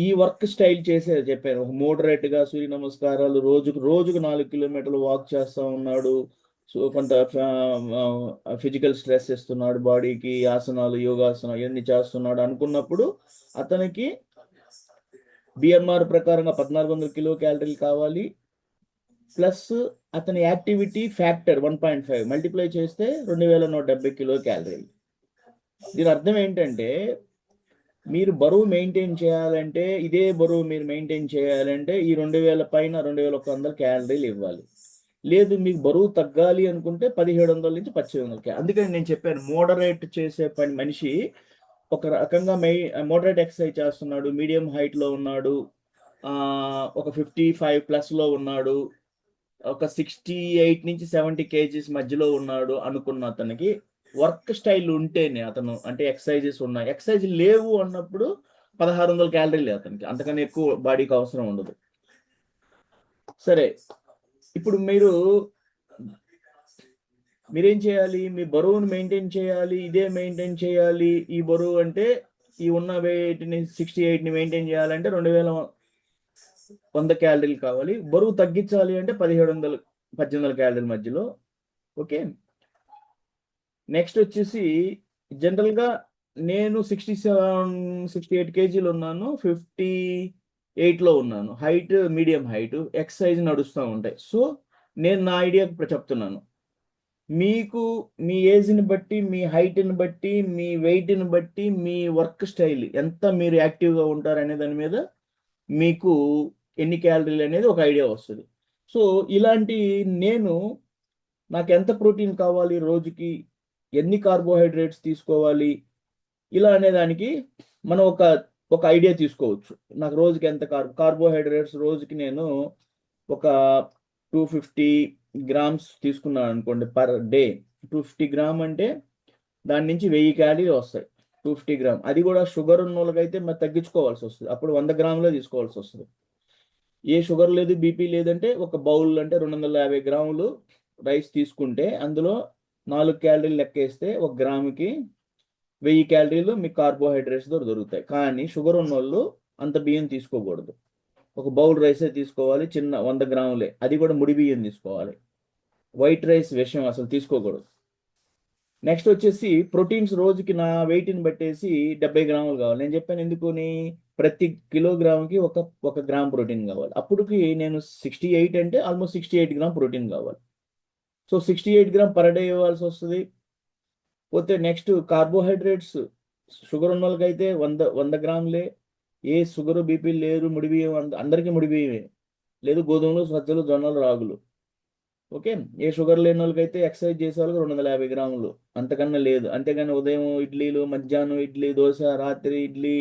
ఈ వర్క్ స్టైల్ చేసేది చెప్పాను. ఒక మోడరేట్గా సూర్య నమస్కారాలు రోజుకు 4 కిలోమీటర్లు వాక్ చేస్తూ ఉన్నాడు, సో కొంత ఫిజికల్ స్ట్రెస్ ఇస్తున్నాడు బాడీకి, ఆసనాలు, యోగాసనాలు ఇవన్నీ చేస్తున్నాడు అనుకున్నప్పుడు అతనికి బిఎంఆర్ ప్రకారంగా 1400 కిలో క్యాలరీలు కావాలి. ప్లస్ అతని యాక్టివిటీ ఫ్యాక్టర్ 1.5 మల్టిప్లై చేస్తే 2170 కిలో క్యాలరీలు. దీని అర్థం ఏంటంటే, మీరు బరువు మెయింటైన్ చేయాలంటే, ఇదే బరువు మీరు మెయింటైన్ చేయాలంటే ఈ 2000 పైన 2100 క్యాలరీలు ఇవ్వాలి. లేదు మీకు బరువు తగ్గాలి అనుకుంటే 1700 నుంచి 1800 క్యాలరీ. అందుకని నేను చెప్పాను, మోడరేట్ చేసే మనిషి ఒక రకంగా మోడరేట్ ఎక్సర్సైజ్ చేస్తున్నాడు, మీడియం హైట్లో ఉన్నాడు, ఒక 55 ప్లస్లో ఉన్నాడు, ఒక 68 నుంచి 70 కేజీస్ మధ్యలో ఉన్నాడు అనుకున్న అతనికి వర్క్ స్టైల్ ఉంటేనే అతను, అంటే ఎక్సర్సైజెస్ ఉన్నాయి. ఎక్సర్సైజ్ లేవు అన్నప్పుడు 1600 క్యాలరీలు అతనికి, అంతకన్నా ఎక్కువ బాడీకి అవసరం ఉండదు. సరే, ఇప్పుడు మీరేం చేయాలి? మీ బరువును మెయింటైన్ చేయాలి, ఇదే మెయింటైన్ చేయాలి. ఈ బరువు అంటే ఈ ఉన్న వెయిట్ని 68ని మెయింటైన్ చేయాలంటే 2100 క్యాలరీలు కావాలి. బరువు తగ్గించాలి అంటే 1700-1800 క్యాలరీల మధ్యలో. ఓకే, నెక్స్ట్ వచ్చేసి జనరల్గా నేను 68 కేజీలు ఉన్నాను, 58లో ఉన్నాను, హైట్ మీడియం హైట్, ఎక్సర్సైజ్ నడుస్తూ ఉంటాయి. సో నేను నా ఐడియా చెప్తున్నాను. మీకు మీ ఏజ్ని బట్టి, మీ హైట్ని బట్టి, మీ వెయిట్ని బట్టి, మీ వర్క్ స్టైల్ ఎంత మీరు యాక్టివ్గా ఉంటారనే దాని మీద మీకు ఎన్ని క్యాలరీలు అనేది ఒక ఐడియా వస్తుంది. సో ఇలాంటి నాకు ఎంత ప్రోటీన్ కావాలి రోజుకి, ఎన్ని కార్బోహైడ్రేట్స్ తీసుకోవాలి, ఇలా అనేదానికి మనం ఒక ఐడియా తీసుకోవచ్చు. నాకు రోజుకి ఎంత కార్బోహైడ్రేట్స్ రోజుకి నేను ఒక 250 గ్రామ్స్ తీసుకున్నాను అనుకోండి పర్ డే. 250 గ్రామ్ అంటే దాని నుంచి 1000 క్యాలరీలు వస్తాయి. 250 గ్రామ్, అది కూడా షుగర్ ఉన్న వాళ్ళకైతే మరి తగ్గించుకోవాల్సి వస్తుంది. అప్పుడు 100 గ్రాములే తీసుకోవాల్సి వస్తుంది. ఏ షుగర్ లేదు, బీపీ లేదంటే ఒక బౌల్ అంటే 250 గ్రాములు రైస్ తీసుకుంటే అందులో 4 క్యాలరీలు లెక్కేస్తే 1 గ్రాముకి 1000 క్యాలరీలు మీకు కార్బోహైడ్రేట్స్ దొరుకుతాయి. కానీ షుగర్ ఉన్న వాళ్ళు అంత బియ్యం తీసుకోకూడదు. ఒక బౌల్ రైసే తీసుకోవాలి, చిన్న 100 గ్రాములే, అది కూడా ముడి బియ్యం తీసుకోవాలి. వైట్ రైస్ విషయం అసలు తీసుకోకూడదు. నెక్స్ట్ వచ్చేసి ప్రోటీన్స్ రోజుకి నా వెయిట్ని బట్టేసి 70 గ్రాములు కావాలి. నేను చెప్పాను ఎందుకుని, ప్రతి కిలోగ్రామ్కి ఒక గ్రామ్ ప్రోటీన్ కావాలి. అప్పటికి నేను 68 అంటే ఆల్మోస్ట్ 68 గ్రామ్ ప్రోటీన్ కావాలి. సో 68 గ్రామ్ పర్ డే ఇవ్వాల్సి వస్తుంది. పోతే నెక్స్ట్ కార్బోహైడ్రేట్స్, షుగర్ ఉన్న వాళ్ళకైతే 100 గ్రాములే. ఏ షుగర్ బీపీ లేరు, ముడి బియ్యం అందరికీ ముడి బియ్యమే, లేదు గోధుమలు, సజ్జలు, జొన్నలు, రాగులు. ఓకే, ఏ షుగర్ లేని వాళ్ళకైతే ఎక్సర్సైజ్ చేసే వాళ్ళకి 250 గ్రాములు, అంతకన్నా లేదు. అంతేగాని ఉదయం ఇడ్లీలు, మధ్యాహ్నం ఇడ్లీ దోశ, రాత్రి ఇడ్లీ,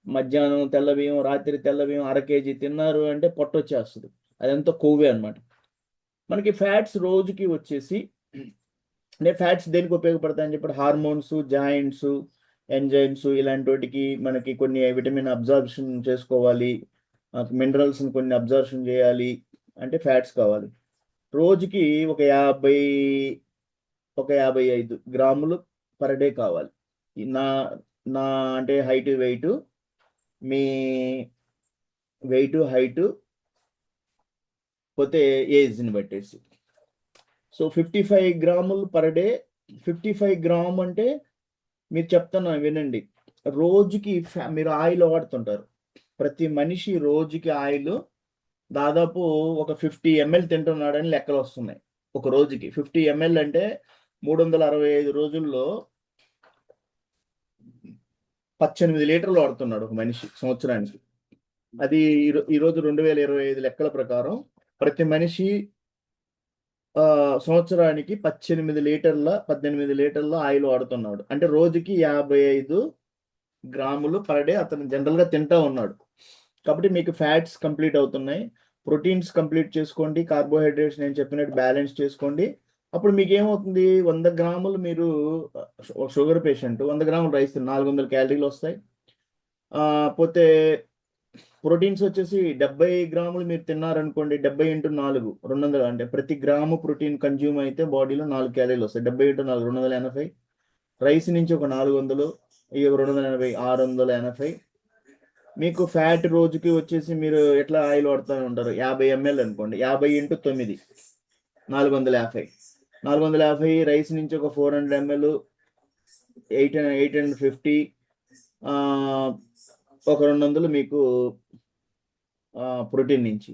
మధ్యాహ్నం తెల్ల బియ్యం, రాత్రి తెల్ల బియ్యం 1/2 కేజీ తిన్నారు అంటే పొట్టొచ్చేస్తుంది. అదంతా కొవ్వే అనమాట. మనకి ఫ్యాట్స్ రోజుకి వచ్చేసి, అంటే ఫ్యాట్స్ దేనికి ఉపయోగపడతాయని చెప్పి, హార్మోన్స్, జాయింట్స్, ఎంజైమ్స్ ఇలాంటి వాటికి మనకి కొన్ని విటమిన్ అబ్జార్ప్షన్ చేసుకోవాలి, మినరల్స్ని కొన్ని అబ్జార్ప్షన్ చేయాలి అంటే ఫ్యాట్స్ కావాలి. రోజుకి ఒక 55 గ్రాములు పర్ డే కావాలి. నా అంటే హైట్, వెయిట్, మీ వెయిట్, హైట్, పోతే ఏజ్ని బట్టేసి. సో 55 గ్రాములు పర్ డే. 55 గ్రామ్ అంటే మీరు చెప్తున్నా వినండి. రోజుకి మీరు ఆయిల్ వాడుతుంటారు. ప్రతి మనిషి రోజుకి ఆయిల్ దాదాపు ఒక 50 ml తింటున్నాడని లెక్కలు వస్తున్నాయి. ఒక రోజుకి 50 ml అంటే 365 రోజుల్లో 18 లీటర్లు వాడుతున్నాడు ఒక మనిషి సంవత్సరానికి. అది ఈరోజు 2025 లెక్కల ప్రకారం ప్రతి మనిషి సంవత్సరానికి 18 లీటర్ల ఆయిల్ వాడుతున్నాడు. అంటే రోజుకి 55 గ్రాములు పర్ డే అతను జనరల్గా తింటా ఉన్నాడు. కాబట్టి మీకు ఫ్యాట్స్ కంప్లీట్ అవుతున్నాయి, ప్రోటీన్స్ కంప్లీట్ చేసుకోండి, కార్బోహైడ్రేట్స్ నేను చెప్పినట్టు బ్యాలెన్స్ చేసుకోండి. అప్పుడు మీకు ఏమవుతుంది, 100 గ్రాములు మీరు షుగర్ పేషెంట్ 100 గ్రాములు రైస్ 400 క్యాలరీలు వస్తాయి. పోతే ప్రోటీన్స్ వచ్చేసి 70 గ్రాములు మీరు తిన్నారనుకోండి, 70 × 4 200, అంటే ప్రతి గ్రాము ప్రోటీన్ కన్జ్యూమ్ అయితే బాడీలో 4 క్యాలరీలు వస్తాయి. 70 × 4 280. రైస్ నుంచి ఒక 400, ఇక 280 680. మీకు ఫ్యాట్ రోజుకి వచ్చేసి మీరు ఎట్లా ఆయిల్ వాడుతూ ఉంటారు, 50 ml అనుకోండి, 50 × 9 450. 450 రైస్ నుంచి ఒక 400 ml 850, ఒక 200 మీకు ప్రోటీన్ నుంచి,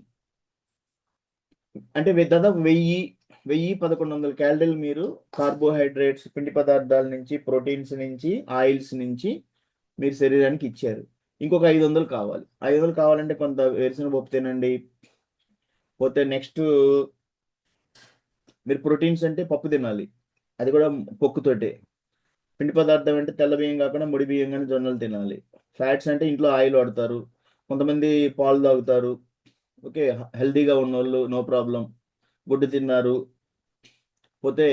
అంటే దాదాపు 1100 క్యాలరీలు మీరు కార్బోహైడ్రేట్స్ పిండి పదార్థాల నుంచి, ప్రోటీన్స్ నుంచి, ఆయిల్స్ నుంచి మీరు శరీరానికి ఇచ్చారు. ఇంకొక 500 కావాలి. 500 కావాలంటే కొంత వేరుశనగ పప్పు తినండి. పోతే నెక్స్ట్ మీరు ప్రోటీన్స్ అంటే పప్పు తినాలి, అది కూడా పొక్కుతోటే. పిండి పదార్థం అంటే తెల్ల బియ్యం కాకుండా ముడి బియ్యం కానీ జొన్నలు తినాలి. ఫ్యాట్స్ అంటే ఇంట్లో ఆయిల్ వాడతారు, కొంతమంది పాలు తాగుతారు. ఓకే, హెల్తీగా ఉన్నోళ్ళు నో ప్రాబ్లం, గుడ్డు తిన్నారు. పోతే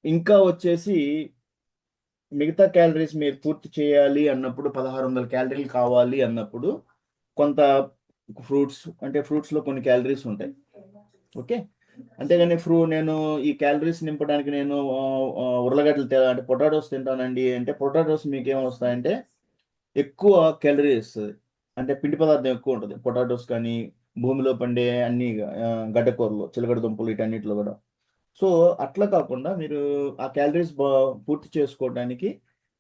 ఇంకా వచ్చేసి మిగతా క్యాలరీస్ మీరు పూర్తి చేయాలి అన్నప్పుడు 1600 క్యాలరీలు కావాలి అన్నప్పుడు కొంత ఫ్రూట్స్, అంటే ఫ్రూట్స్లో కొన్ని క్యాలరీస్ ఉంటాయి. ఓకే, అంతేగాని నేను ఈ క్యాలరీస్ నింపడానికి నేను ఉర్లగడ్డలు అంటే పొటాటోస్ తింటానండి అంటే పొటాటోస్ మీకు ఏమొస్తాయంటే ఎక్కువ క్యాలరీ ఇస్తుంది, అంటే పిండి పదార్థం ఎక్కువ ఉంటుంది పొటాటోస్ కానీ భూమిలో పండే అన్ని గడ్డకూరలు, చిలకడ దుంపలు, వీటన్నిటిలో కూడా. సో అట్లా కాకుండా మీరు ఆ క్యాలరీస్ పూర్తి చేసుకోవడానికి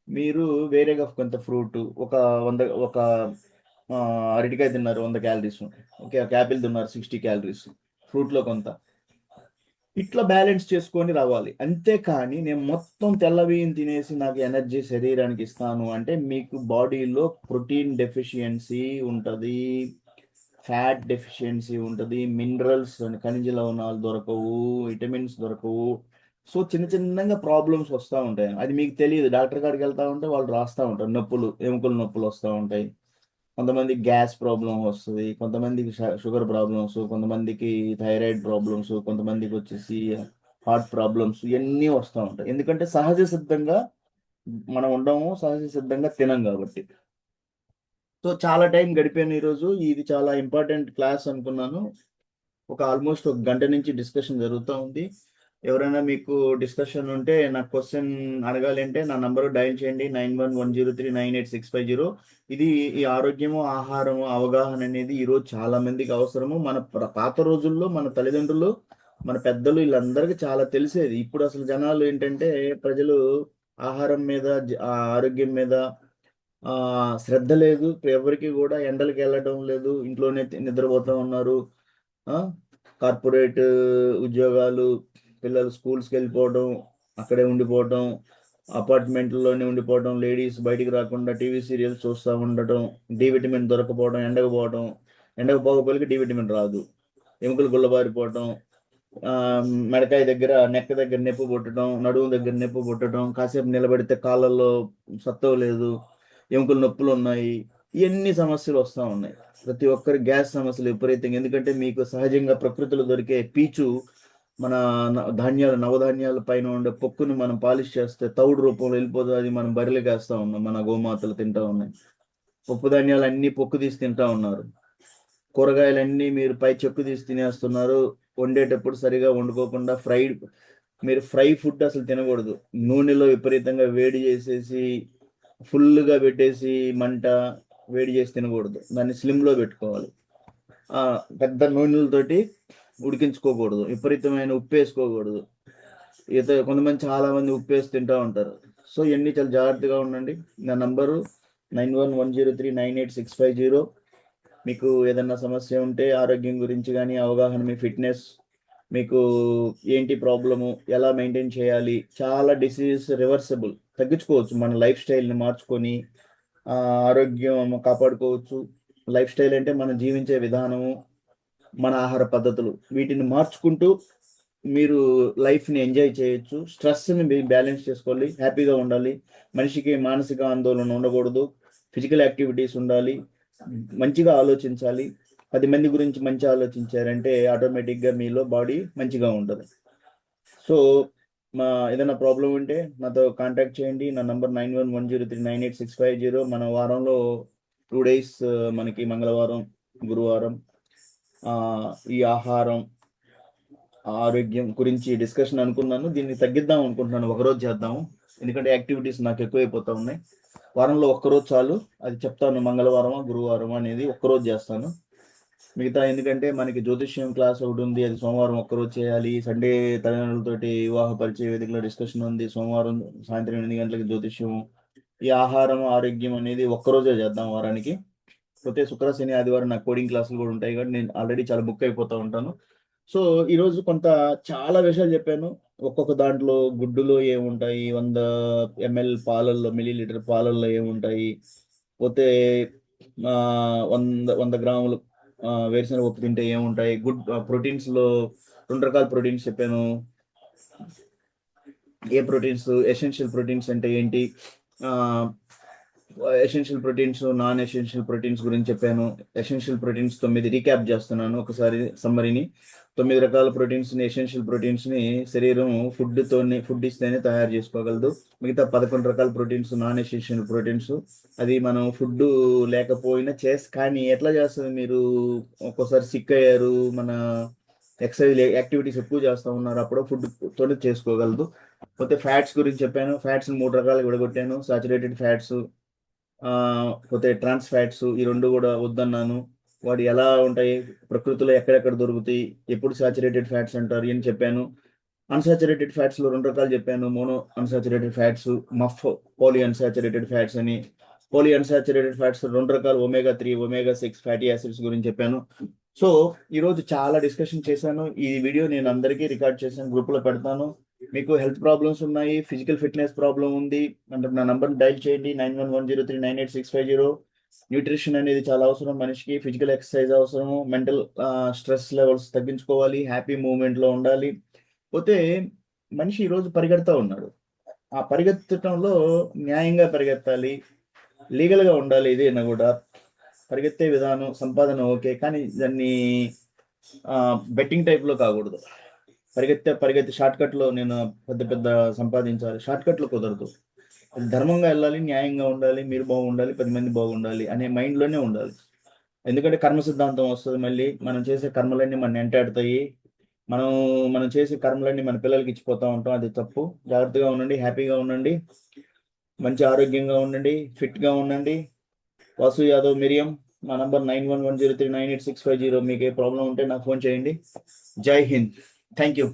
మీరు వేరేగా కొంత ఫ్రూట్, ఒక అరటికాయ తిన్నారు 100 క్యాలరీస్, ఓకే, ఒక యాపిల్ తిన్నారు 60 క్యాలరీస్, ఫ్రూట్లో కొంత, ఇట్లా బ్యాలెన్స్ చేసుకొని రావాలి. అంతేకాని నేను మొత్తం తెల్ల బియ్యం తినేసి నాకు ఎనర్జీ శరీరానికి ఇస్తాను అంటే మీకు బాడీలో ప్రోటీన్ డెఫిషియన్సీ ఉంటుంది, ఫ్యాట్ డెఫిషియన్సీ ఉంటుంది, మినరల్స్ ఖనిజ లవణాలు దొరకవు, విటమిన్స్ దొరకవు. సో చిన్నగా ప్రాబ్లమ్స్ వస్తూ ఉంటాయి. అది మీకు తెలియదు, డాక్టర్ కాడికి వెళ్తా ఉంటే వాళ్ళు రాస్తూ ఉంటారు, నొప్పులు, ఎముకల నొప్పులు వస్తూ ఉంటాయి. కొంతమందికి గ్యాస్ ప్రాబ్లం వస్తుంది, కొంతమందికి షుగర్ ప్రాబ్లమ్స్, కొంతమందికి థైరాయిడ్ ప్రాబ్లమ్స్, కొంతమందికి వచ్చేసి హార్ట్ ప్రాబ్లమ్స్, ఇవన్నీ వస్తూ ఉంటాయి. ఎందుకంటే సహజ సిద్ధంగా మనం ఉండము, సహజ సిద్ధంగా తినం కాబట్టి. సో చాలా టైం గడిపాను ఈరోజు. ఇది చాలా ఇంపార్టెంట్ క్లాస్ అనుకున్నాను. ఆల్మోస్ట్ 1 గంట నుంచి డిస్కషన్ జరుగుతూ ఉంది. ఎవరైనా మీకు డిస్కషన్ ఉంటే నాకు క్వశ్చన్ అడగాలి అంటే నా నంబర్ డయల్ చేయండి, 9110398650. ఇది ఈ ఆరోగ్యము, ఆహారము, అవగాహన అనేది ఈరోజు చాలా మందికి అవసరము. మన పాత రోజుల్లో మన తల్లిదండ్రులు, మన పెద్దలు, వీళ్ళందరికీ చాలా తెలిసేది. ఇప్పుడు అసలు జనాలు ఏంటంటే ప్రజలు ఆహారం మీద, ఆరోగ్యం మీద శ్రద్ధ లేదు. ఎవరికి కూడా ఎండలకు వెళ్ళడం లేదు, ఇంట్లోనే నిద్రపోతూ ఉన్నారు. కార్పొరేట్ ఉద్యోగాలు, పిల్లలు స్కూల్స్కి వెళ్ళిపోవడం, అక్కడే ఉండిపోవడం, అపార్ట్మెంట్లోనే ఉండిపోవడం, లేడీస్ బయటికి రాకుండా టీవీ సీరియల్స్ చూస్తూ ఉండటం, డి విటమిన్ దొరకపోవడం, ఎండకు పోకపోతే డి విటమిన్ రాదు, ఎముకలు గుల్లబారిపోవటం, మెడకాయ దగ్గర, నెక్క దగ్గర నొప్పి పుట్టడం, నడుము దగ్గర నొప్పి పుట్టడం, కాసేపు నిలబడితే కాళ్ళల్లో సత్తవ లేదు, ఎముకలు నొప్పులు ఉన్నాయి, ఇవన్నీ సమస్యలు వస్తూ ఉన్నాయి. ప్రతి ఒక్కరి గ్యాస్ సమస్యలు విపరీతంగా. ఎందుకంటే మీకు సహజంగా ప్రకృతిలో దొరికే పీచు మన నవధాన్యాల పైన ఉండే పొక్కుని మనం పాలిష్ చేస్తే తౌడు రూపంలో వెళ్ళిపోతుంది. అది మనం బరిలోకి వేస్తూ ఉన్నాం, మన గోమాతలు తింటూ ఉన్నాయి. పప్పు ధాన్యాలు అన్నీ పొక్కు తీసి తింటూ ఉన్నారు. కూరగాయలన్నీ మీరు పై చెక్కు తీసి తినేస్తున్నారు. వండేటప్పుడు సరిగా వండుకోకుండా మీరు ఫ్రై ఫుడ్ అసలు తినకూడదు. నూనెలో విపరీతంగా వేడి చేసేసి ఫుల్గా పెట్టేసి మంట వేడి చేసి తినకూడదు. దాన్ని స్లిమ్లో పెట్టుకోవాలి. పెద్ద నూనెలతోటి ఉడికించుకోకూడదు. విపరీతమైన ఉప్పు వేసుకోకూడదు. కొంతమంది చాలా మంది ఉప్పు వేసి తింటూ ఉంటారు. సో ఇవన్నీ చాలా జాగ్రత్తగా ఉండండి. నా నంబరు 9110398650. మీకు ఏదన్నా సమస్య ఉంటే ఆరోగ్యం గురించి కానీ, అవగాహన, మీ ఫిట్నెస్, మీకు ఏంటి ప్రాబ్లము, ఎలా మెయింటైన్ చేయాలి, చాలా డిసీజెస్ రివర్సబుల్ తగ్గించుకోవచ్చు మన లైఫ్ స్టైల్ని మార్చుకొని. ఆరోగ్యం కాపాడుకోవచ్చు. లైఫ్ స్టైల్ అంటే మనం జీవించే విధానము, మన ఆహార పద్ధతులు, వీటిని మార్చుకుంటూ మీరు లైఫ్ని ఎంజాయ్ చేయొచ్చు. స్ట్రెస్ని మీరు బ్యాలెన్స్ చేసుకోవాలి, హ్యాపీగా ఉండాలి. మనిషికి మానసిక ఆందోళన ఉండకూడదు, ఫిజికల్ యాక్టివిటీస్ ఉండాలి, మంచిగా ఆలోచించాలి. 10 మంది గురించి మంచి ఆలోచించారంటే ఆటోమేటిక్గా మీలో బాడీ మంచిగా ఉంటుంది. సో ఏదైనా ప్రాబ్లం ఉంటే నాతో కాంటాక్ట్ చేయండి. నా నంబర్ 9110398650. మన వారంలో 2 days మనకి మంగళవారం, గురువారం ఈ ఆహారం, ఆరోగ్యం గురించి డిస్కషన్ అనుకున్నాను. దీన్ని తగ్గిద్దాం అనుకుంటున్నాను, ఒకరోజు చేద్దాము. ఎందుకంటే యాక్టివిటీస్ నాకు ఎక్కువైపోతూ ఉన్నాయి. వారంలో ఒక్కరోజు చాలు, అది చెప్తాను. మంగళవారమా గురువారం అనేది ఒక్కరోజు చేస్తాను. మిగతా ఎందుకంటే మనకి జ్యోతిష్యం క్లాస్ ఒకటి ఉంది, అది సోమవారం ఒక్కరోజు చేయాలి. సండే తల్లిదండ్రులతోటి వివాహ పరిచయ వేదికలో డిస్కషన్ ఉంది. సోమవారం సాయంత్రం 8 గంటలకు జ్యోతిష్యం. ఈ ఆహారం, ఆరోగ్యం అనేది ఒక్కరోజే చేద్దాం వారానికి. పోతే శుక్ర, శని, ఆదివారం నాకు కోడింగ్ క్లాసులు కూడా ఉంటాయి కాబట్టి నేను ఆల్రెడీ చాలా బుక్ అయిపోతూ ఉంటాను. సో ఈరోజు చాలా విషయాలు చెప్పాను. ఒక్కొక్క దాంట్లో గుడ్డులో ఏముంటాయి, 100 ml పాలల్లో, మిల్లీలీటర్ పాలల్లో ఏముంటాయి, పోతే 100 గ్రాములు వేరుశనగ పప్పు తింటే ఏముంటాయి, ప్రోటీన్స్లో 2 రకాల ప్రోటీన్స్ చెప్పాను. ఏ ప్రోటీన్స్, ఎసెన్షియల్ ప్రోటీన్స్ అంటే ఏంటి, essential proteins, non essential proteins గురించి చెప్పాను. ఎసెన్షియల్ ప్రోటీన్స్ 9 రీక్యాప్ చేస్తున్నాను ఒకసారి సమ్మరీని. 9 రకాల ప్రోటీన్స్ని, ఎసెన్షియల్ ప్రోటీన్స్ని శరీరం ఫుడ్ ఇస్తేనే తయారు చేసుకోగలదు. మిగతా 11 రకాల ప్రోటీన్స్ నాన్ ఎసెన్షియల్ ప్రోటీన్స్, అది మనం ఫుడ్ లేకపోయినా కానీ ఎట్లా చేస్తుంది, మీరు ఒక్కోసారి సిక్ అయ్యారు, మన ఎక్సర్సైజ్ యాక్టివిటీస్ ఎక్కువ చేస్తూ ఉన్నారు, అప్పుడు ఫుడ్తోనే చేసుకోగలదు. పోతే ఫ్యాట్స్ గురించి చెప్పాను. ఫ్యాట్స్ని 3 రకాలు విడగొట్టాను. సాచురేటెడ్ ఫ్యాట్స్, పోతే ట్రాన్స్ ఫ్యాట్స్, ఈ 2 కూడా వద్దన్నాను. వాటి ఎలా ఉంటాయి, ప్రకృతిలో ఎక్కడెక్కడ దొరుకుతాయి, ఎప్పుడు సాచురేటెడ్ ఫ్యాట్స్ అంటారు అని చెప్పాను. అన్సాచురేటెడ్ ఫ్యాట్స్లో 2 రకాలు చెప్పాను. Mono unsaturated fats, poly unsaturated fats అని. పాలీ అన్సాచురేటెడ్ ఫ్యాట్స్ 2 రకాలు, omega-3, omega-6 ఫ్యాటీ యాసిడ్స్ గురించి చెప్పాను. సో ఈరోజు చాలా డిస్కషన్ చేశాను. ఈ వీడియో నేను అందరికీ రికార్డ్ చేశాను, గ్రూప్లో పెడతాను. మీకు హెల్త్ ప్రాబ్లమ్స్ ఉన్నాయి, ఫిజికల్ ఫిట్నెస్ ప్రాబ్లం ఉంది అంటే నా నంబర్ని డైల్ చేయండి, 9110398650. న్యూట్రిషన్ అనేది చాలా అవసరం మనిషికి, ఫిజికల్ ఎక్సర్సైజ్ అవసరము, మెంటల్ స్ట్రెస్ లెవెల్స్ తగ్గించుకోవాలి, హ్యాపీ మూమెంట్లో ఉండాలి. పోతే మనిషి ఈరోజు పరిగెడతా ఉన్నాడు. ఆ పరిగెత్తడంలో న్యాయంగా పరిగెత్తాలి, లీగల్గా ఉండాలి. ఇదేనా కూడా పరిగెత్తే విధానం, సంపాదన ఓకే, కానీ దాన్ని బెట్టింగ్ టైప్లో కాకూడదు. పరిగెత్తి షార్ట్కట్లో నేను పెద్ద సంపాదించాలి, షార్ట్కట్లో కుదరదు. అది ధర్మంగా వెళ్ళాలి, న్యాయంగా ఉండాలి, మీరు బాగుండాలి, 10 మంది బాగుండాలి అనే మైండ్లోనే ఉండాలి. ఎందుకంటే కర్మ సిద్ధాంతం వస్తుంది, మళ్ళీ మనం చేసే కర్మలన్నీ మన వెంటాడుతాయి. మనం చేసే కర్మలన్నీ మన పిల్లలకి ఇచ్చిపోతూ ఉంటాం, అది తప్పు. జాగ్రత్తగా ఉండండి, హ్యాపీగా ఉండండి, మంచి ఆరోగ్యంగా ఉండండి, ఫిట్గా ఉండండి. వాసు యాదవ్ మిరియం. మా నంబర్ 9110398650. మీకు ఏ ప్రాబ్లం ఉంటే నాకు ఫోన్ చేయండి. జై హింద్. Thank you.